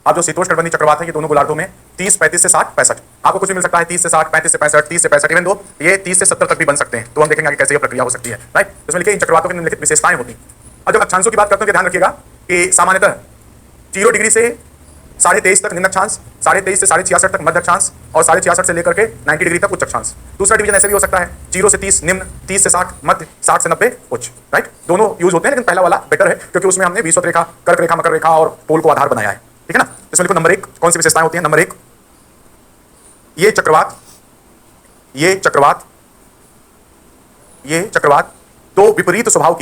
अब जो शीतोष्ण चक्रवात है ये दोनों गोलार्धों में 30, 35 से 60, 65 आपको कुछ भी मिल सकता है। 30 से 60, 35 से 65, 30 से 65, इवन दो ये 30 से 70 तक भी बन सकते हैं। तो हम देखेंगे आगे कैसे ये प्रक्रिया हो सकती है। राइट, इसमें लिखिए इन चक्रवातों की निम्नलिखित विशेषताएं होती हैं। अब जब अक्षांशों की बात करते हैं तो ध्यान रखिएगा कि सामान्यतः 0 डिग्री से 23.5 तक निम्न अक्षांश, 23.5 से 66.5 तक मध्य अक्षांश और 66.5 से लेकर के 90 डिग्री तक उच्च अक्षांश। दूसरा डिवीजन ऐसे भी हो सकता है 0 से 30 निम्न, 30 से 60 मध्य, 60 से 90 उच्च। राइट, दोनों यूज होते हैं लेकिन पहला वाला बेटर है क्योंकि उसमें हमने विषुवत रेखा, कर्क रेखा, मकर रेखा और पोल को आधार बनाया है। ठीक है ना। इसमें लिखो नंबर 1 कौन सी विशेषताएं होती हैं। नंबर 1, ये चक्रवात दो विपरीत स्वभाव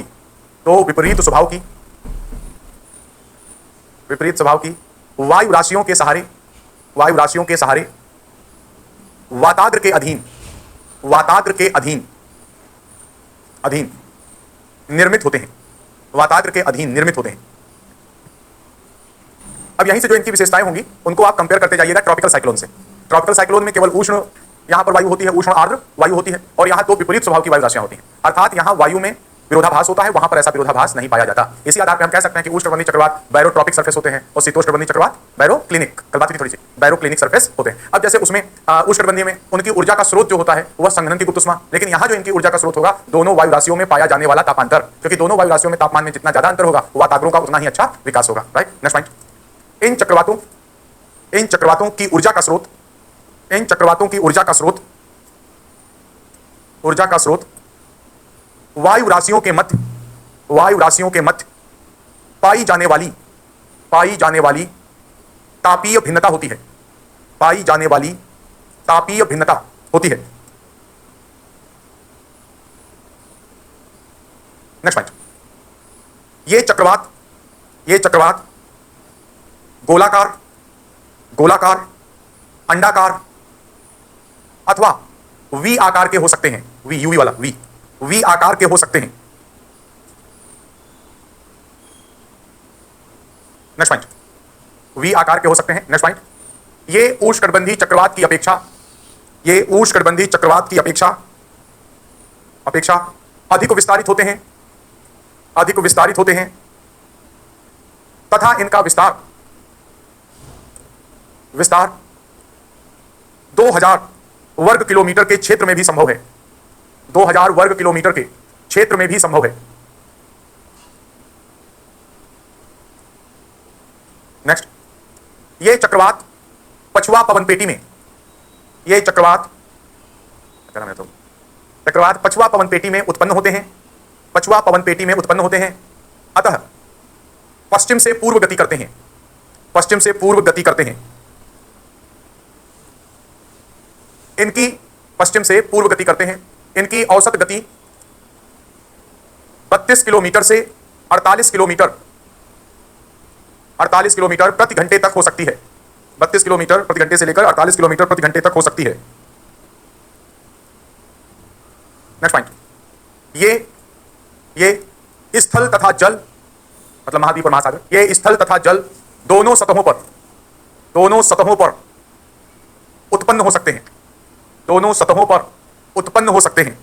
की वायु राशियों के सहारे वाताग्र के अधीन निर्मित होते हैं। अब यहीं से जो इनकी विशेषताएं होंगी उनको आप कंपेयर करते जाइएगा ट्रॉपिकल साइक्लोन से। ट्रॉपिकल साइक्लोन में केवल उष्ण यहां पर वायु होती है, उष्ण आर्द्र वायु होती है, और यहां दो विपरीत स्वभाव की वायु राशियां होती हैं। अर्थात यहां वायु में विरोधाभास होता है, वहां पर ऐसा विरोधाभास नहीं पाया जाता। इसी आधार पर हम कह सकते हैं कि उष्णकटिबंधीय चक्रवात बैरोट्रॉपिक सरफेस होते हैं और शीतोष्णकटिबंधीय चक्रवात बैरोक्लिनिक, कल बात की थोड़ी सी, बैरोक्लिनिक सरफेस होते हैं। अब जैसे उसमें उष्णकटिबंधीय में उनकी ऊर्जा का स्रोत जो होता है वह संघनन की गुप्त ऊष्मा, लेकिन यहाँ जो इनकी ऊर्जा का स्रोत होगा दोनों वायु राशियों में पाया जाने वाला तापांतर, क्योंकि दोनों वायु राशियों में तापमान में जितना ज्यादा अंतर होगा वाताग्रों का उतना ही अच्छा विकास होगा। राइट, नेक्स्ट पॉइंट, इन चक्रवातों की ऊर्जा का स्रोत वायु राशियों के मध्य पाई जाने वाली तापीय भिन्नता होती है। नेक्स्ट पॉइंट, ये चक्रवात गोलाकार, अंडाकार अथवा वी आकार के हो सकते हैं। वी आकार के हो सकते हैं। नेक्स्ट पॉइंट, वी आकार के हो सकते हैं। नेक्स्ट पॉइंट, ये उष्णकटिबंधीय चक्रवात की अपेक्षा अधिक विस्तारित होते हैं तथा इनका विस्तार 2000 वर्ग किलोमीटर के क्षेत्र में भी संभव है। 2000 वर्ग किलोमीटर के क्षेत्र में भी संभव है। नेक्स्ट, ये चक्रवात पछुआ पवन पेटी में पछुआ पवन पेटी में उत्पन्न होते हैं। अतः पश्चिम से पूर्व गति करते हैं। इनकी औसत गति 32 किलोमीटर से 48 किलोमीटर प्रति घंटे तक हो सकती है। 32 किलोमीटर प्रति घंटे से लेकर 48 किलोमीटर प्रति घंटे तक हो सकती है। नेक्स्ट पॉइंट, ये स्थल तथा जल मतलब महाद्वीप और महासागर, ये स्थल तथा जल दोनों सतहों पर उत्पन्न हो सकते हैं।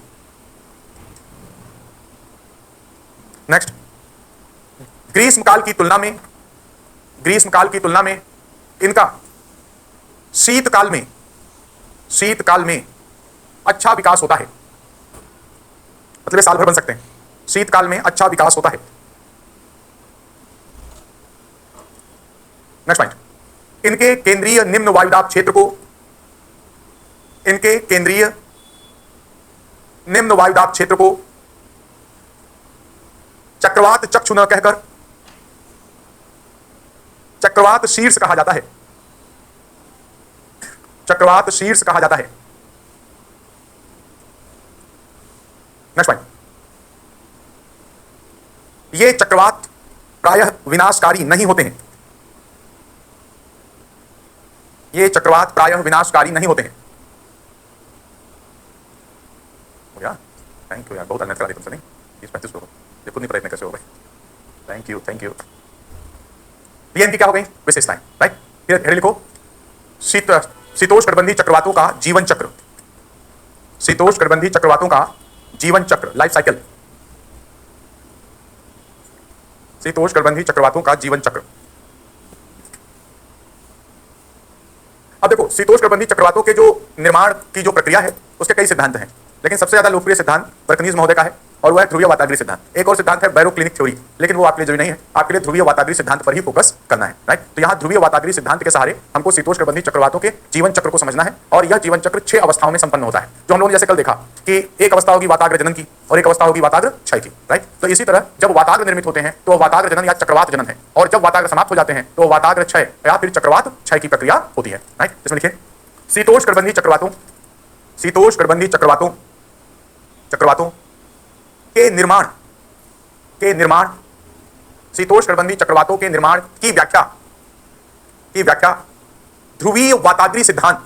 नेक्स्ट, ग्रीष्मकाल की तुलना में इनका शीतकाल में अच्छा विकास होता है। मतलब ये साल भर बन सकते हैं। शीतकाल में अच्छा विकास होता है। नेक्स्ट पॉइंट, इनके केंद्रीय निम्न वायुदाब क्षेत्र को चक्रवात चक्षु न कहकर चक्रवात शीर्ष कहा जाता है। नेक्स्ट पॉइंट, ये चक्रवात प्रायः विनाशकारी नहीं होते हैं। थैंक यू यार, बहुत मेहनत करा दी तुमसे। नहीं 30-35 लोग ये खुद नहीं प्रयत्न कैसे हो गए। Thank you. ये इनकी क्या हो गई विशेषताएं। राइट, फिर लिखो शीतोष्णकटिबंधीय चक्रवातों का जीवन चक्र, लाइफ साइकिल। शीतोष्णकटिबंधीय चक्रवातों का जीवन चक्र। अब देखो शीतोष्णकटिबंधी चक्रवातों के जो निर्माण की जो प्रक्रिया है उसके कई सिद्धांत हैं, लेकिन सबसे ज्यादा लोकप्रिय सिद्धांत बर्कनीज महोदय का है और वह है ध्रुवीय वाताग्रीय सिद्धांत। एक और सिद्धांत है बैरोक्लिनिक थ्योरी, लेकिन वो आपके लिए जरूरी नहीं है, आपके लिए ध्रुवीय वाताग्रीय सिद्धांत पर ही फोकस करना है, राइट। तो यहाँ ध्रुवीय वाताग्रीय सिद्धांत के सहारे हमको शीतोष्णकटिबंधी चक्रवातों के जीवन चक्र को समझना है और यह जीवन चक्र 6 अवस्थाओं में संपन्न होता है, जो हम लोगों ने जैसे कल देखा कि एक अवस्था होगी वाताग्र जनन की और एक अवस्था होगी वाताग्र क्षय की, राइट। तो इसी तरह जब वाताग्र निर्मित होते हैं तो वाताग्र जनन या चक्रवात जनन है, और जब वाताग्र समाप्त हो जाते हैं तो वाताग्र क्षय या फिर चक्रवात क्षय की प्रक्रिया होती है, राइट। इसमें लिखिए शीतोष्णकटिबंधी चक्रवातों चक्रवातों के निर्माण शीतोष्णकटिबंधी चक्रवातों के निर्माण की व्याख्या ध्रुवीय वाताग्रीय सिद्धांत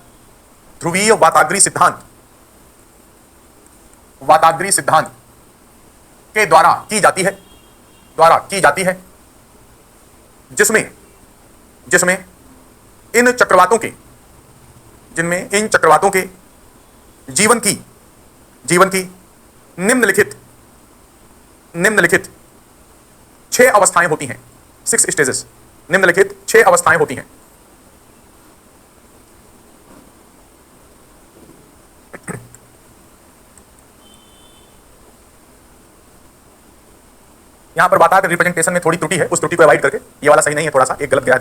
के द्वारा की जाती है, जिसमें इन चक्रवातों के जीवन की निम्नलिखित 6 अवस्थाएं होती हैं, 6 स्टेजेस, निम्नलिखित 6 अवस्थाएं होती हैं। यहां पर वाताग्र रिप्रेजेंटेशन में थोड़ी त्रुटि है, उस त्रुटि को अवॉइड करके ये वाला सही नहीं है, थोड़ा सा एक गलत गया है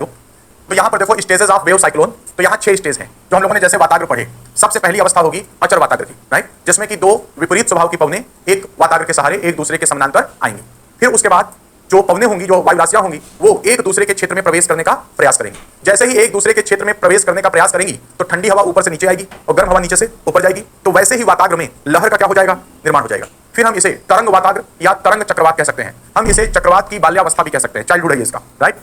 तो यहां पर देखो स्टेजेस ऑफ वेव साइक्लोन, तो यहां 6 स्टेज हैं जो हम लोगों ने जैसे वाताग्र पढ़े। सबसे पहली अवस्था होगी अचर वाताग्र की, राइट, जिसमें कि 2 विपरीत स्वभाव की पवनें एक वाताग्र के सहारे एक दूसरे के समानांतर आएंगी। फिर उसके बाद जो पवनें होंगी, जो वायु राशियां होंगी, वो एक दूसरे के क्षेत्र में प्रवेश करने का प्रयास करेंगी। जैसे ही एक दूसरे के क्षेत्र में प्रवेश करने का प्रयास करेंगी तो ठंडी हवा ऊपर से नीचे आएगी और गर्म हवा नीचे से ऊपर जाएगी, तो वैसे ही वाताग्र में लहर का क्या हो जाएगा, निर्माण हो जाएगा। फिर हम इसे तरंग वाताग्र या तरंग चक्रवात कह सकते हैं, हम इसे चक्रवात की बाल्यावस्था भी कह सकते हैं, चाइल्डहुड है इसका, राइट।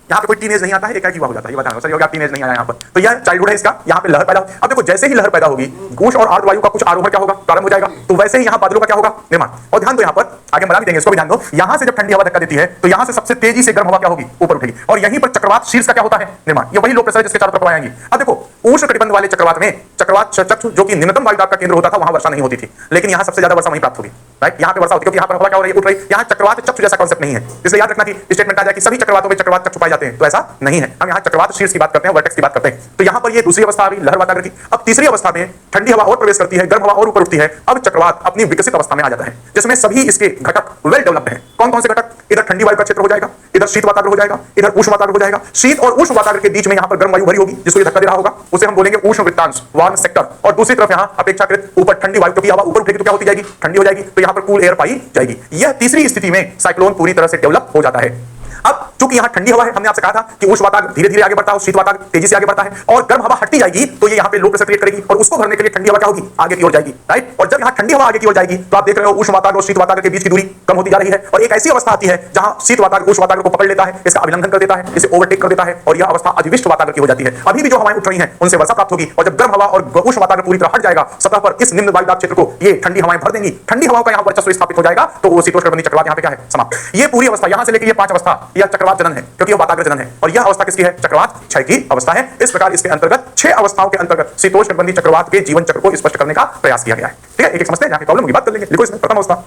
यहाँ पे कोई टीनेज नहीं आता है, एक युवा हो जाता है, ये बताना सर, योगी टीनेज नहीं आया यहाँ पर, तो यह चाइल्डहुड है इसका, यहाँ पे लहर पैदा हो। अब देखो जैसे ही लहर पैदा होगी, उष्ण और आर्द्र वायु का कुछ आरोहण क्या होगा, प्रारंभ हो जाएगा, तो वैसे ही यहाँ बादलों का क्या होगा, निर्माण। और ध्यान दो यहाँ पर आगे बढ़ा भी देंगे, इसको भी ध्यान दो, यहाँ से जब ठंडी हवा धक्का देती है तो यहाँ से सबसे तेजी से गर्म हवा क्या होगी, ऊपर उठेगी, और यहीं पर चक्रवात शीर्ष का क्या होता है, निर्माण। ये वही लो प्रेशर है जिसके चारों तरफ आएंगी। अब देखो उष्ण कटिबंध वाले चक्रवात में चक्रवात चक्षु जो कि निम्नतम वायुदाब का केंद्र होता था, वहां वर्षा नहीं होती थी, लेकिन यहाँ सबसे ज्यादा वर्षा वहीं प्राप्त होगी, राइट। यहाँ पे वर्षा होती है क्योंकि यहाँ पर हवा क्या हो रही है, उठ रही है। यहाँ चक्रवात चक्षु जैसा कॉन्सेप्ट नहीं है, इसलिए याद रखना कि स्टेटमेंट आ जाए कि सभी चक्रवातों में चक्रवात चक्षु पाए जाते हैं, तो ऐसा नहीं है। हम यहाँ चक्रवात शीर्ष की बात करते हैं, वर्टेक्स की बात करते हैं। तो यहाँ पर ये दूसरी अवस्था आ गई लहर वाताग्र की। अब तीसरी अवस्था में ठंडी हवा और प्रवेश करती है, गर्म हवा और ऊपर उठती है। अब चक्रवात अपनी विकसित अवस्था में आ जाता है, जिसमें सभी इसके घटक वेल डेवलप्ड हैं। कौन कौन से घटक, इधर ठंडी वायु का क्षेत्र हो जाएगा, इधर शीत वाताग्र हो जाएगा, इधर उष्ण वाताग्र हो जाएगा। शीत और उष्ण वाताग्र के बीच में यहाँ पर गर्म वायु भरी होगी, जिसको ये धक्का दे रहा होगा, उसे हम बोलेंगे उष्ण वृत्तांश, वार्म सेक्टर। और दूसरी तरफ यहाँ अपेक्षाकृत ऊपर ठंडी वायु, क्योंकि हवा ऊपर उठेगी तो क्या होती जाएगी, ठंडी हो जाएगी, तो यहाँ पर कूल एयर पाई जाएगी। यह तीसरी स्थिति में साइक्लोन पूरी तरह से डेवलप हो जाता है। अब चूंकि यहाँ ठंडी हवा है, हमने आपसे कहा था कि उष्ण वाताग्र धीरे धीरे आगे बढ़ता है, शीत वाताग्र तेजी से आगे बढ़ता है, और गर्म हवा हटती जाएगी तो ये यहाँ पे लो प्रेशर क्रिएट करेगी, और उसको भरने के लिए ठंडी हवा क्या होगी, आगे की ओर जाएगी, राइट। और जब यहाँ ठंडी हवा आगे की ओर जाएगी तो आप देख रहे हो उष्ण वाताग्र और शीत वाताग्र के बीच की दूरी कम होती जा रही है, और एक ऐसी अवस्था आती है जहां शीत वाताग्र उष्ण वाताग्र को पकड़ लेता है, इसका अभिलंघन कर देता है, इसे ओवरटेक कर देता है, और यह अवस्था अधिविष्ट वाताग्र की हो जाती है। अभी भी जो हवाएं उठ रही हैं उनसे वर्षा प्राप्त होगी, और जब गर्म हवा और उष्ण वाताग्र पूरी तरह हट जाएगा सतह पर, इस निम्न वायुदाब क्षेत्र को ये ठंडी हवाएं भर देंगी, ठंडी हवाओं का यहाँ वर्चस्व स्थापित हो जाएगा, तो वो शीतोष्णकटिबंधी चक्रवात यहाँ पे क्या है, समाप्त। ये पूरी अवस्था यहाँ से लेकर ये 5 अवस्था, यह चक्रवात जनन है, क्योंकि वाताग्र जनन है, और यह अवस्था किसकी है, चक्रवात क्षय की अवस्था है। इस प्रकार इसके अंतर्गत 6 अवस्थाओं के अंतर्गत शीतोष्णकटिबंधी चक्रवात के जीवन चक्र को स्पष्ट करने का प्रयास किया गया है। ठीक है, एक एक समझते हैं, यहाँ की प्रॉब्लम की बात कर लेंगे। लिखो इसमें प्रथम अवस्था,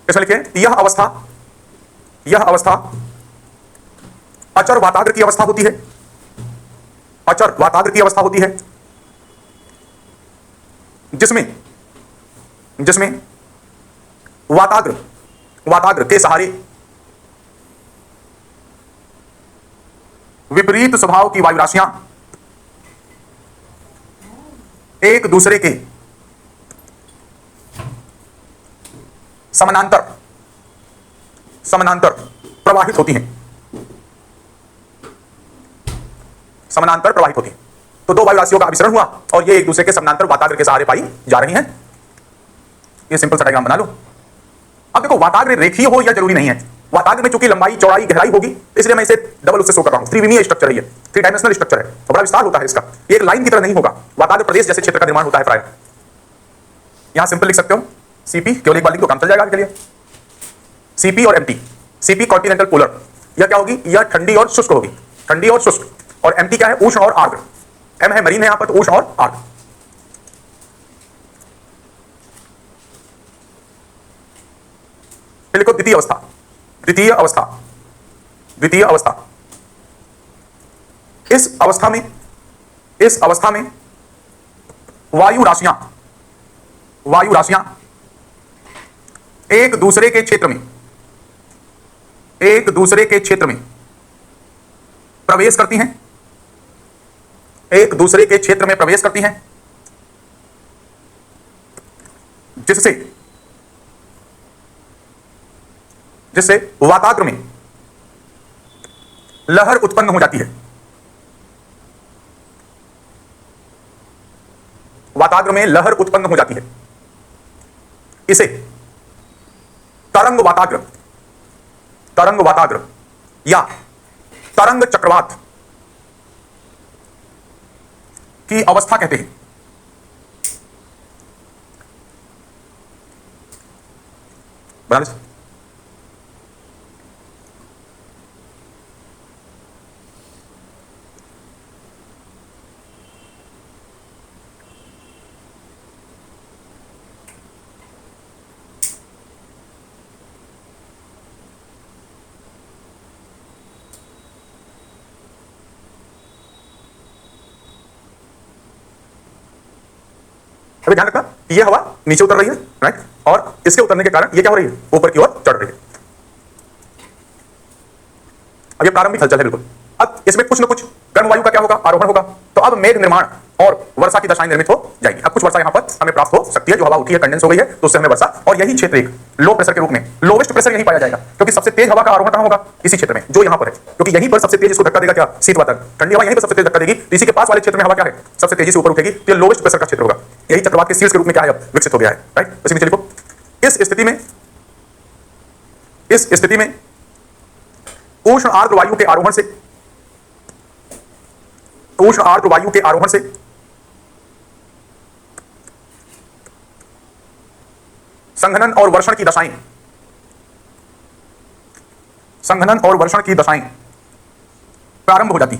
इसमें लिखिए यह अवस्था अचर वाताग्र की अवस्था होती है, अचर वाताग्र की अवस्था होती है, जिसमें वाताग्र के सहारे विपरीत स्वभाव की वायु राशियां एक दूसरे के समानांतर प्रवाहित होती हैं, तो 2 वायु राशियों का अभिसरण हुआ और ये एक दूसरे के समानांतर वाताग्र के सहारे पाई जा रही हैं। ये सिंपल सा डायग्राम बना लो। अब देखो वाताग्र रेखीय हो या जरूरी नहीं है, वाताग्र में चूंकि लंबाई चौड़ाई गहराई होगी, इसलिए मैं इसे डबल उससे शो कर रहा हूं। त्रिविमीय स्ट्रक्चर है, ये 3 डायमेंशनल स्ट्रक्चर है, और बड़ा विस्तार होता है इसका, एक लाइन की तरह नहीं होगा। वाताग्र प्रदेश जैसे क्षेत्र का निर्माण होता है प्राय। यहां सिंपल लिख सकते हो सीपी, केवल एक बार लिख दो काम चल जाएगा आगे के लिए। सीपी और एमटी, सीपी कॉन्टिनेंटल पोलर, यह क्या होगी, यह ठंडी और शुष्क होगी, ठंडी और शुष्क, और एमटी क्या है, उष्ण और आर्द्र। एम है मरीन है यहां पर, तो उष्ण और आर्द्र। फिर लिखो द्वितीय अवस्था, द्वितीय अवस्था, द्वितीय अवस्था। इस अवस्था में, इस अवस्था में वायु राशियां, वायु राशियां एक दूसरे के क्षेत्र में, एक दूसरे के क्षेत्र में प्रवेश करती हैं, एक दूसरे के क्षेत्र में प्रवेश करती हैं, जिससे, जिससे वाताग्र में लहर उत्पन्न हो जाती है, वाताग्र में लहर उत्पन्न हो जाती है। इसे तरंग वाताग्र, तरंग वाताग्र या तरंग चक्रवात की अवस्था कहते हैं। बना लीजिए। अभी ध्यान रखना, ये हवा नीचे उतर रही है, राइट, और इसके उतरने के कारण ये क्या हो रही है, ऊपर की ओर चढ़ रही है। अब ये प्रारंभिक हलचल है बिल्कुल। अब इसमें कुछ न कुछ गर्म वायु का क्या होगा, आरोहण होगा। तो अब मेघ निर्माण और वर्षा की दशाएं निर्मित हो जाएगी। अब कुछ वर्षा यहां पर हमें प्राप्त हो सकती है, जो हवा उठी है, कंडेंस हो गई है, तो उससे हमें वर्षा, और यही क्षेत्र एक लो प्रेशर के रूप में, लोवेस्ट प्रेशर यहीं पाया जाएगा, क्योंकि सबसे तेज हवा का आरोहण कहां होगा, इसी क्षेत्र में जो यहां पर है, क्योंकि यहीं पर सबसे तेज इसको धक्का देगा क्या, शीत वातावरण, ठंडी हवा यहीं पर सबसे तेज धक्का देगी। इसी के पास वाले क्षेत्र में हवा क्या है, सबसे तेजी से ऊपर उठेगी, तो ये लोवेस्ट प्रेशर का क्षेत्र होगा। यही चक्रवात के शीर्ष के रूप में क्या है, अब विकसित हो गया है, राइट। इसी नीचे लिखो, इस स्थिति में, इस स्थिति में उष्ण आर्द्र वायु के आरोहण से, उष्ण आर्द्र वायु के आरोहण से संघनन और वर्षण की दशाएं, संघनन और वर्षण की दशाएं प्रारंभ हो जाती।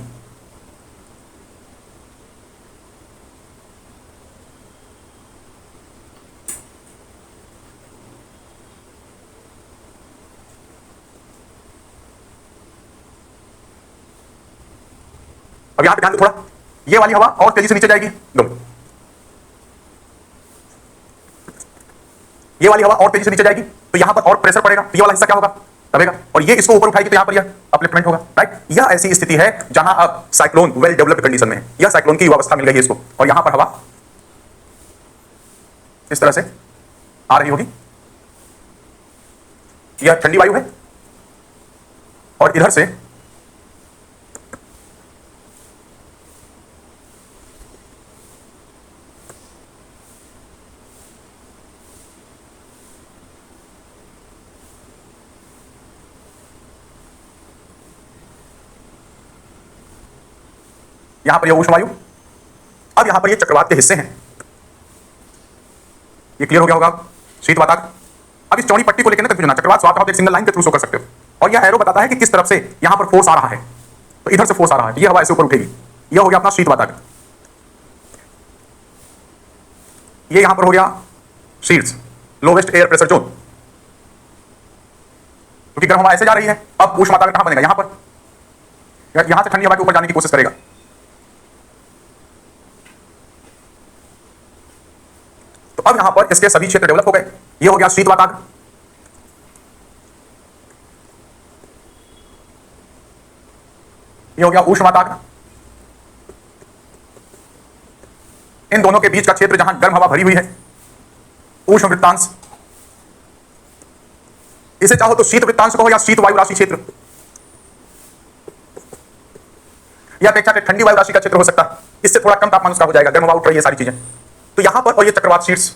अब यहां पे ध्यान दो थोड़ा, ये वाली हवा और तेजी से नीचे जाएगी, दो, ये वाली हवा और तेजी से नीचे जाएगी, तो यहां पर और प्रेशर पड़ेगा, तो ये वाला हिस्सा क्या होगा, दबेगा, और ये इसको ऊपर उठाएगी, तो यहां पर यह अपलिफ्टमेंट होगा, राइट। यह ऐसी स्थिति है जहां अब साइक्लोन वेल डेवलप्ड कंडीशन में है, यह साइक्लोन की अवस्था मिल गई है इसको, और यहां पर हवा इस तरह से आ रही होगी, यह ठंडी वायु है, और इधर से यहां पर यह उष्ण वायु, अब यहां पर ये चक्रवात के हिस्से हैं, ये क्लियर हो गया होगा, शीत वातावरण। अब इस चौड़ी पट्टी को लेकर ना कंफ्यूजन, चक्रवात स्वाभाविक आप एक सिंगल लाइन के थ्रू शो कर सकते हो, और यह एरो बताता है कि किस तरफ से यहां पर फोर्स आ रहा है, तो इधर से फोर्स आ रहा है, ये हवा ऐसे ऊपर उठेगी, यह हो गया अपना शीत वातावरण, ये यहां पर हो गया शीर्ष लोवेस्ट एयर प्रेशर जोन, क्योंकि गर्म हवा ऐसे जा रही है। अब उष्ण वातावरण कहां बनेगा, यहां पर, यहां से ठंडी हवा के ऊपर जाने की कोशिश करेगा, तो अब यहां पर इसके सभी क्षेत्र डेवलप हो गए। ये हो गया शीत वातावरण, ये हो गया उष्ण वातावरण, इन दोनों के बीच का क्षेत्र जहां गर्म हवा भरी हुई है, उष्ण वृत्तांश, इसे चाहो तो शीत वृत्तांश कहो या शीत वायु राशि क्षेत्र, या अपेक्षाकृत ठंडी वायु राशि का क्षेत्र हो सकता है, इससे थोड़ा कम तापमान उसका हो जाएगा, गर्म हवा उठ रही है, सारी चीजें, तो यहां पर, और ये चक्रवात शीर्ष,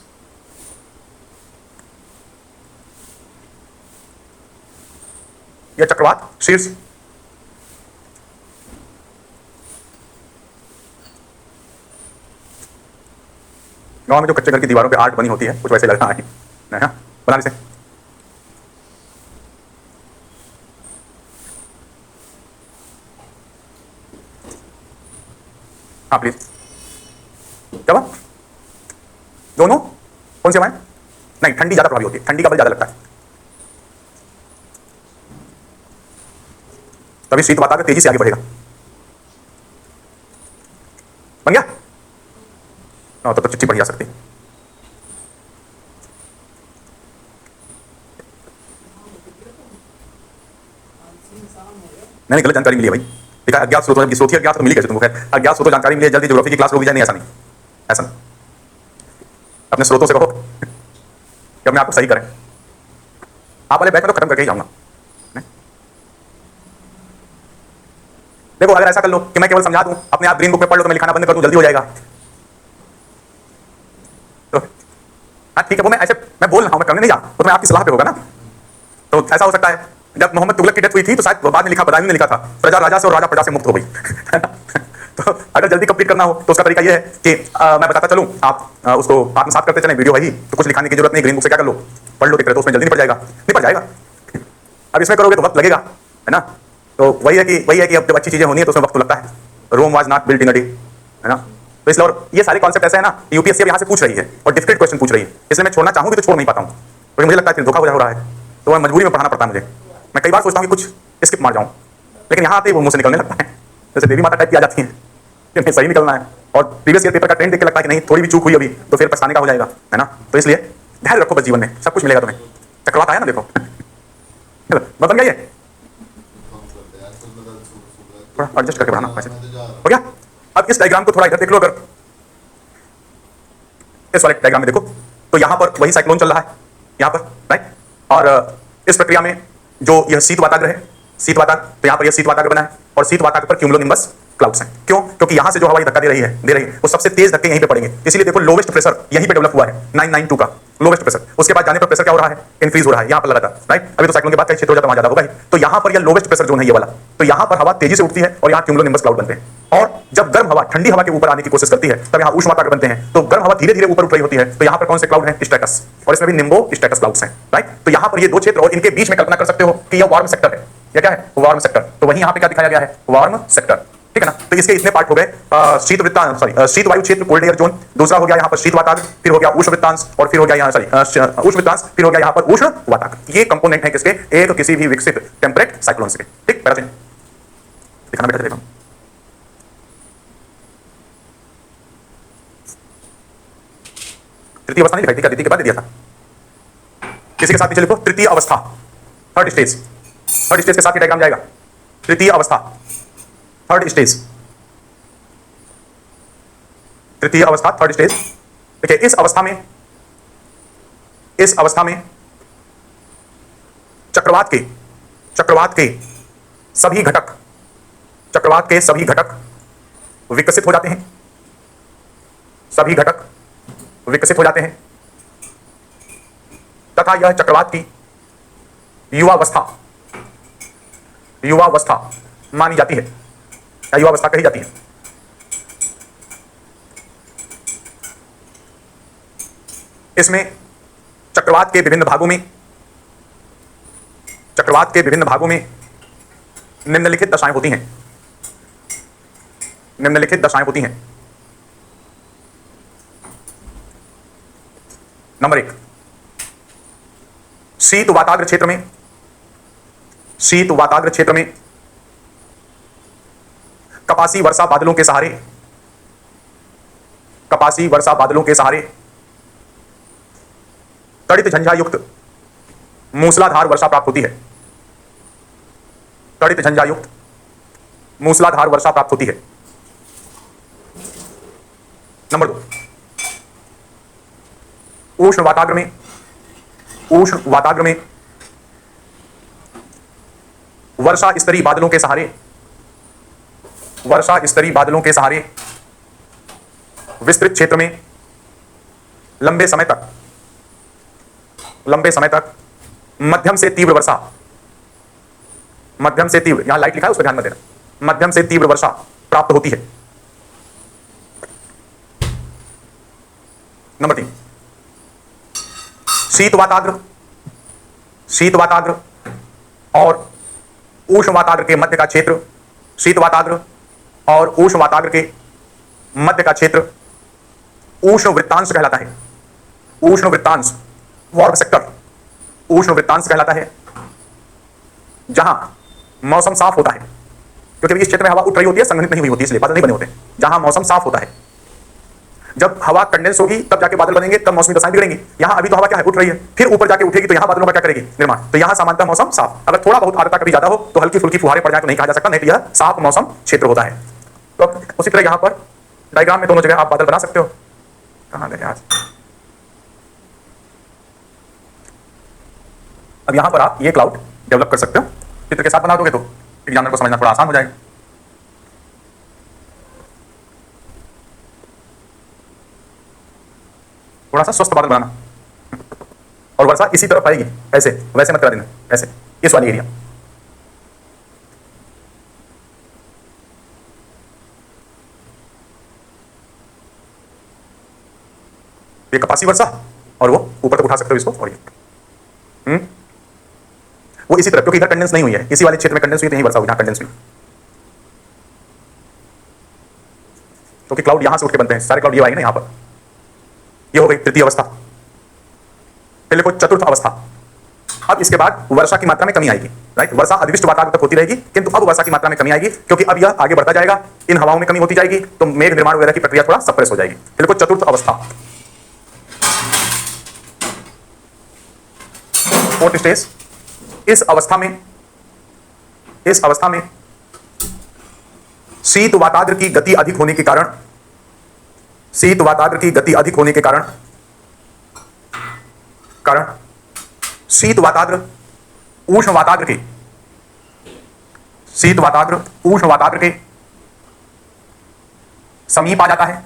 यह चक्रवात शीर्ष, गांव में जो कच्चे घर की दीवारों पे आर्ट बनी होती है, कुछ वैसे लग रहा है ना, बना इसे, हाँ प्लीज, क्या बात, दोनों कौन सी हवाएं, नहीं ठंडी ज्यादा प्रभावी होती है, ठंडी का बल ज्यादा लगता है, तभी शीत वाताग्र तेजी से आगे बढ़ेगा। बन गया? तब तो चिट्ठी पढ़ी जा सकती है। मैंने गलत जानकारी मिली है भाई। देखा, अज्ञात स्रोतों की स्रोत ही अज्ञात तो मिली कैसे तुमको? खैर, अज्ञात स्रोतों जानकारी मिली है, जल्दी ज्योग्राफी की क्लास लोग भी जाए नहीं, ऐसा नहीं, ऐसा नहीं। अपने स्रोतों से कहो कि अपने आप को सही करें। आप वाले बैच में तो खत्म करके ही जाऊंगा। देखो, अगर ऐसा कर लो कि मैं केवल समझा दूं, अपने आप ग्रीन बुक में पढ़ लो, तो मैं लिखाना बंद कर दूं, जल्दी हो जाएगा। तो हाँ ठीक है, वो मैं ऐसे मैं बोल रहा हूं, मैं करने नहीं जा, तो मैं आपकी सलाह पे होगा ना। तो ऐसा हो सकता है, जब मोहम्मद तुगलक की डेथ हुई थी तो शायद बाद में लिखा, बदायूं ने लिखा था, प्रजा राजा से और राजा प्रजा से मुक्त हो गई। तो अगर जल्दी कंप्लीट करना हो तो उसका तरीका यह है कि मैं बताता चलूं, आप उसको आत्मसात करते चलें, वीडियो है ही, तो कुछ लिखाने की जरूरत नहीं, ग्रीन बुक से क्या कर लो, पढ़ लो, देख रहे तो उसमें जल्दी निपट जाएगा, निपट जाएगा। अब इसमें करोगे तो वक्त लगेगा, है ना। तो वही है कि अब जब अच्छी चीजें होनी है तो उसमें वक्त तो लगता है। Rome was not built in a day, है ना। तो इसलिए, और ये सारे कॉन्सेप्ट ऐसे है ना, यूपीएससी अब यहाँ से पूछ रही है और डिफिकल्ट क्वेश्चन पूछ रही है, इसलिए मैं छोड़ना चाहूँ भी तो छोड़ नहीं पाता हूँ, क्योंकि मुझे लगता है कि धोखा हो रहा है, तो मैं मजबूरी में पढ़ाना पड़ता है मुझे। मैं कई बार सोचता हूँ कि कुछ स्किप मार जाऊँ, लेकिन यहाँ आते ही वो मुंह से निकलने लगता है, जैसे देवी माता टाइप की आ जाती है कि नहीं, सही निकलना है, और प्रीवियस ईयर पेपर का ट्रेंड देख के लगता है कि नहीं, थोड़ी भी चूक हुई अभी तो फिर पछताने का हो जाएगा, है ना। तो इसलिए धैर्य रखो, बस जीवन में सब कुछ मिलेगा तुम्हें। चक्रवात आया ना, देखो बदल गया, ये थोड़ा एडजस्ट करके बढ़ाना, वैसे हो गया। अब इस डायग्राम को थोड़ा इधर देख लो, अगर इस वाले डायग्राम में देखो तो यहाँ पर वही साइक्लोन चल रहा है, यहाँ पर, राइट। और इस प्रक्रिया में जो यह शीत वाताग्र है, शीत वाताग्र, तो यहाँ पर यह शीत वाताग्र बना है, और शीत वाताग्र पर क्यूमुलोनिम्बस क्लाउड्स हैं। क्यों? क्योंकि यहाँ से जो हवा धक्का दे रही है वो सबसे तेज धक्के यहीं पे पड़ेंगे, इसीलिए देखो लोवेस्ट प्रेशर यहीं पे डेवलप हुआ है, 992 का लोवेस्ट प्रेशर। उसके बाद जाने पर प्रेशर क्या हो रहा है, इंक्रीज हो रहा है यहाँ पर लगातार, राइट। अभी तो साइक्लोन के बाद कई क्षेत्र हो जाता है, वहां ज्यादा होगा ही। तो यहाँ पर यह लोवेस्ट प्रेशर जोन है ये वाला, तो यहाँ पर हवा तेजी से उठती है और यहाँ क्यूमुलोनिम्बस क्लाउड बनते हैं। और जब गर्म हवा ठंडी हवा के ऊपर आने की कोशिश करती है तब यहाँ उष्ण वाताग्र बनते हैं, तो गर्म हवा धीरे धीरे ऊपर उठ रही होती है, तो यहाँ पर कौन से क्लाउड है, स्ट्रेटस, और इसमें भी निम्बो स्ट्रेटस क्लाउड्स हैं, राइट। तो यहाँ पर ये दो क्षेत्र और इनके बीच में कल्पना कर सकते हो कि यह वार्म सेक्टर है, यह क्या है, वार्म सेक्टर। तो वही यहाँ पे क्या दिखाया गया है, वार्म सेक्टर, ठीक है ना। तो इसके इतने पार्ट हो गए, शीत वृत्तांश, सॉरी शीत वायु क्षेत्र, कोल्ड एयर जोन। दूसरा हो गया यहाँ पर शीत वाताग्र, फिर हो गया उष्ण वृत्तांश, और फिर हो गया यहाँ, सॉरी उष्ण वृत्तांश, फिर हो गया यहाँ पर उष्ण वाताग्र। ये कंपोनेंट है किसके, एक किसी भी विकसित टेम्परेट साइक्लोन के, ठीक। पहला दिखाना बेटा, देखो तृतीय अवस्था नहीं दिखाई थी क्या, द्वितीय के बाद दिया था, किसी के साथ नीचे लिखो तृतीय अवस्था, थर्ड स्टेज, थर्ड स्टेज के साथ डायग्राम जाएगा, तृतीय अवस्था, थर्ड स्टेज, तृतीय अवस्था, थर्ड स्टेज। देखिए इस अवस्था में चक्रवात के सभी घटक, चक्रवात के सभी घटक विकसित हो जाते हैं, सभी घटक विकसित हो जाते हैं, तथा यह चक्रवात की युवावस्था मानी जाती है, या युवावस्था कही जाती है। इसमें चक्रवात के विभिन्न भागों में निम्नलिखित दशाएं होती हैं, निम्नलिखित दशाएं होती हैं। नंबर 1, शीत वाताग्र क्षेत्र में कपासी वर्षा बादलों के सहारे तड़ित झंझायुक्त मूसलाधार वर्षा प्राप्त होती है, तड़ित झंझायुक्त मूसलाधार वर्षा प्राप्त होती है। नंबर 2, उष्ण वाताग्र में वर्षा स्तरीय बादलों के सहारे विस्तृत क्षेत्र में लंबे समय तक मध्यम से तीव्र वर्षा, यहां लाइट लिखा है उस पर ध्यान मत देना, मध्यम से तीव्र वर्षा प्राप्त होती है। नंबर 3, शीत वाताग्र और उष्ण वाताग्र के मध्य का क्षेत्र, शीत वाताग्र और उष्ण वाताग्र के मध्य का क्षेत्र उष्ण वृत्तांश कहलाता है, उष्ण वृत्तांश, वार्म सेक्टर उष्ण वृत्तांश कहलाता है, जहां मौसम साफ होता है, क्योंकि इस क्षेत्र में हवा उठ रही होती है, संघनित नहीं हुई होती, इसलिए बादल नहीं बने होते। जहां मौसम साफ होता है, जब हवा कंडेंस होगी तब जाके बादल बनेंगे, तब मौसमी दशाएं बिगड़ेंगी। यहां अभी तो हवा क्या है, उठ रही है, फिर ऊपर जाके उठेगी तो यहां बादलों का क्या करेगी, निर्माण। तो यहां सामान्यतः मौसम साफ। अगर थोड़ा बहुत आर्द्रता कभी ज्यादा हो तो हल्की फुल्की फुहारें पड़ जाए तो नहीं कहा जा सकता, नहीं तो यह साफ मौसम क्षेत्र होता है। तो उसी तरह यहां पर डायग्राम में दोनों जगह आप बादल बना सकते हो। कहां गए आज? अब यहां पर आप ये क्लाउड डेवलप कर सकते हो, चित्र के साथ बना दोगे तो एग्जामिनर को समझना थोड़ा आसान हो जाएगा। थोड़ा सा स्वस्थ बादल बनाना, और वर्षा इसी तरफ आएगी, ऐसे वैसे मत करा देना, ऐसे इस वाली एरिया। ये कपासी वर्षा, और वो ऊपर तक उठा सकते हो इसको, और ये वो इसी तरफ, क्योंकि इधर कंडेंस नहीं हुई है, इसी वाले क्षेत्र में कंडेंस हुई तो यही वर्षा हुई जहां कंडेंस हुई। क्योंकि क्लाउड यहां से उठ के बनते हैं, सारे क्लाउड ये आएंगे ना यहां पर। ये हो गई तृतीय अवस्था। फिर लिखो चतुर्थ अवस्था। अब इसके बाद वर्षा की मात्रा में कमी आएगी, राइट। वर्षा अधिविष्ट वातावरण तक होती रहेगी, किंतु अब वर्षा की मात्रा में कमी आएगी, क्योंकि अब यह आगे बढ़ता जाएगा, इन हवाओं में कमी होती जाएगी, तो मेघ निर्माण वगैरह की प्रक्रिया थोड़ा सप्रेस हो जाएगी। फिर लिखो चतुर्थ अवस्था, फोर्थ स्टेज। इस अवस्था में शीत वाताद्र की गति अधिक होने के कारण, शीत वाताद्र की गति अधिक होने के कारण शीत वाताद्र उष्ण वाताद्र के, शीत वाताद्र उष्ण वाताद्र के समीप आ जाता है,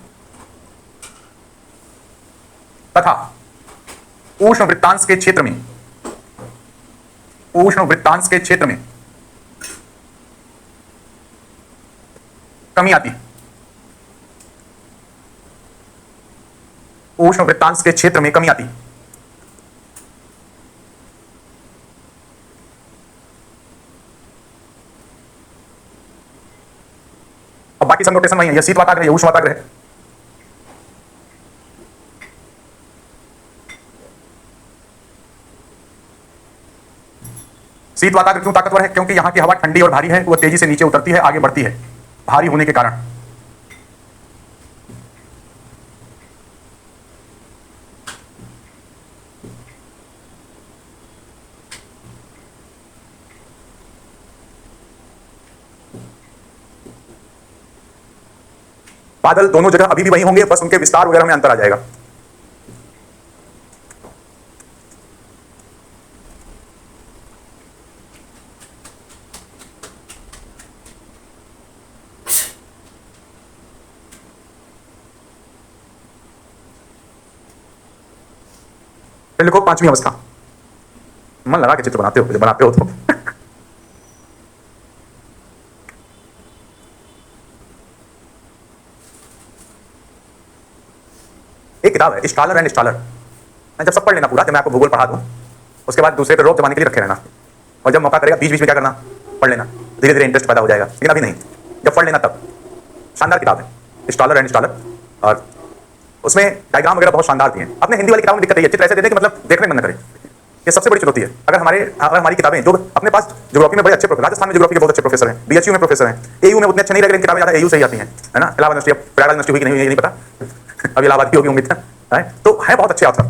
तथा उष्ण वृत्तांश के क्षेत्र में, उष्ण वृत्तांश के क्षेत्र में कमी आती है, उष्ण वृत्तांश के क्षेत्र में कमी आती है। अब बाकी सब नोटेशन वही है, ये शीत वाताग्र है, ये उष्ण वाताग्र है। शीत वाताग्र क्यों ताकतवर है? क्योंकि यहां की हवा ठंडी और भारी है, वो तेजी से नीचे उतरती है, आगे बढ़ती है, भारी होने के कारण। बादल दोनों जगह अभी भी वही होंगे, बस उनके विस्तार वगैरह में अंतर आ जाएगा। फिर लिखो पांचवी अवस्था। मन लगा के चित्र बनाते हो, बनाते हो तो एक किताब है स्टालर एंड स्टालर, जब सब पढ़ लेना पूरा, जब मैं आपको भूगोल पढ़ा दूं उसके बाद दूसरे पे रोक जमाने के लिए रखे रहना, और जब मौका करेगा बीच बीच में क्या करना, पढ़ लेना, धीरे धीरे इंटरेस्ट पैदा हो जाएगा। लेकिन अभी नहीं, जब पढ़ लेना तब। शानदार किताब है स्टालर एंड स्टालर, और उसमें डायग्राम वगैरह बहुत शानदार दिए हैं। अपने हिंदी वाली किताब में दिक्कत है, चित्र ऐसे दे दें कि मतलब देखने में मन न करे, ये सबसे बड़ी चुनौती है। अगर हमारी किताबें, जो अपने पास ज्योग्राफी में बड़े अच्छे प्रोफेसर, राजस्थान में ज्योग्राफी के बहुत अच्छे प्रोफेसर हैं, बीएचयू में प्रोफेसर हैं, एयू में उतने अच्छे नहीं रहे, लेकिन किताबें ज्यादा एयू से ही आती हैं, है ना। इलाहाबाद यूनिवर्सिटी, प्रयागराज यूनिवर्सिटी हुई कि नहीं हुई ये नहीं पता, अभी इलाहाबाद की होगी उम्मीद है। तो है बहुत अच्छे ऑथर,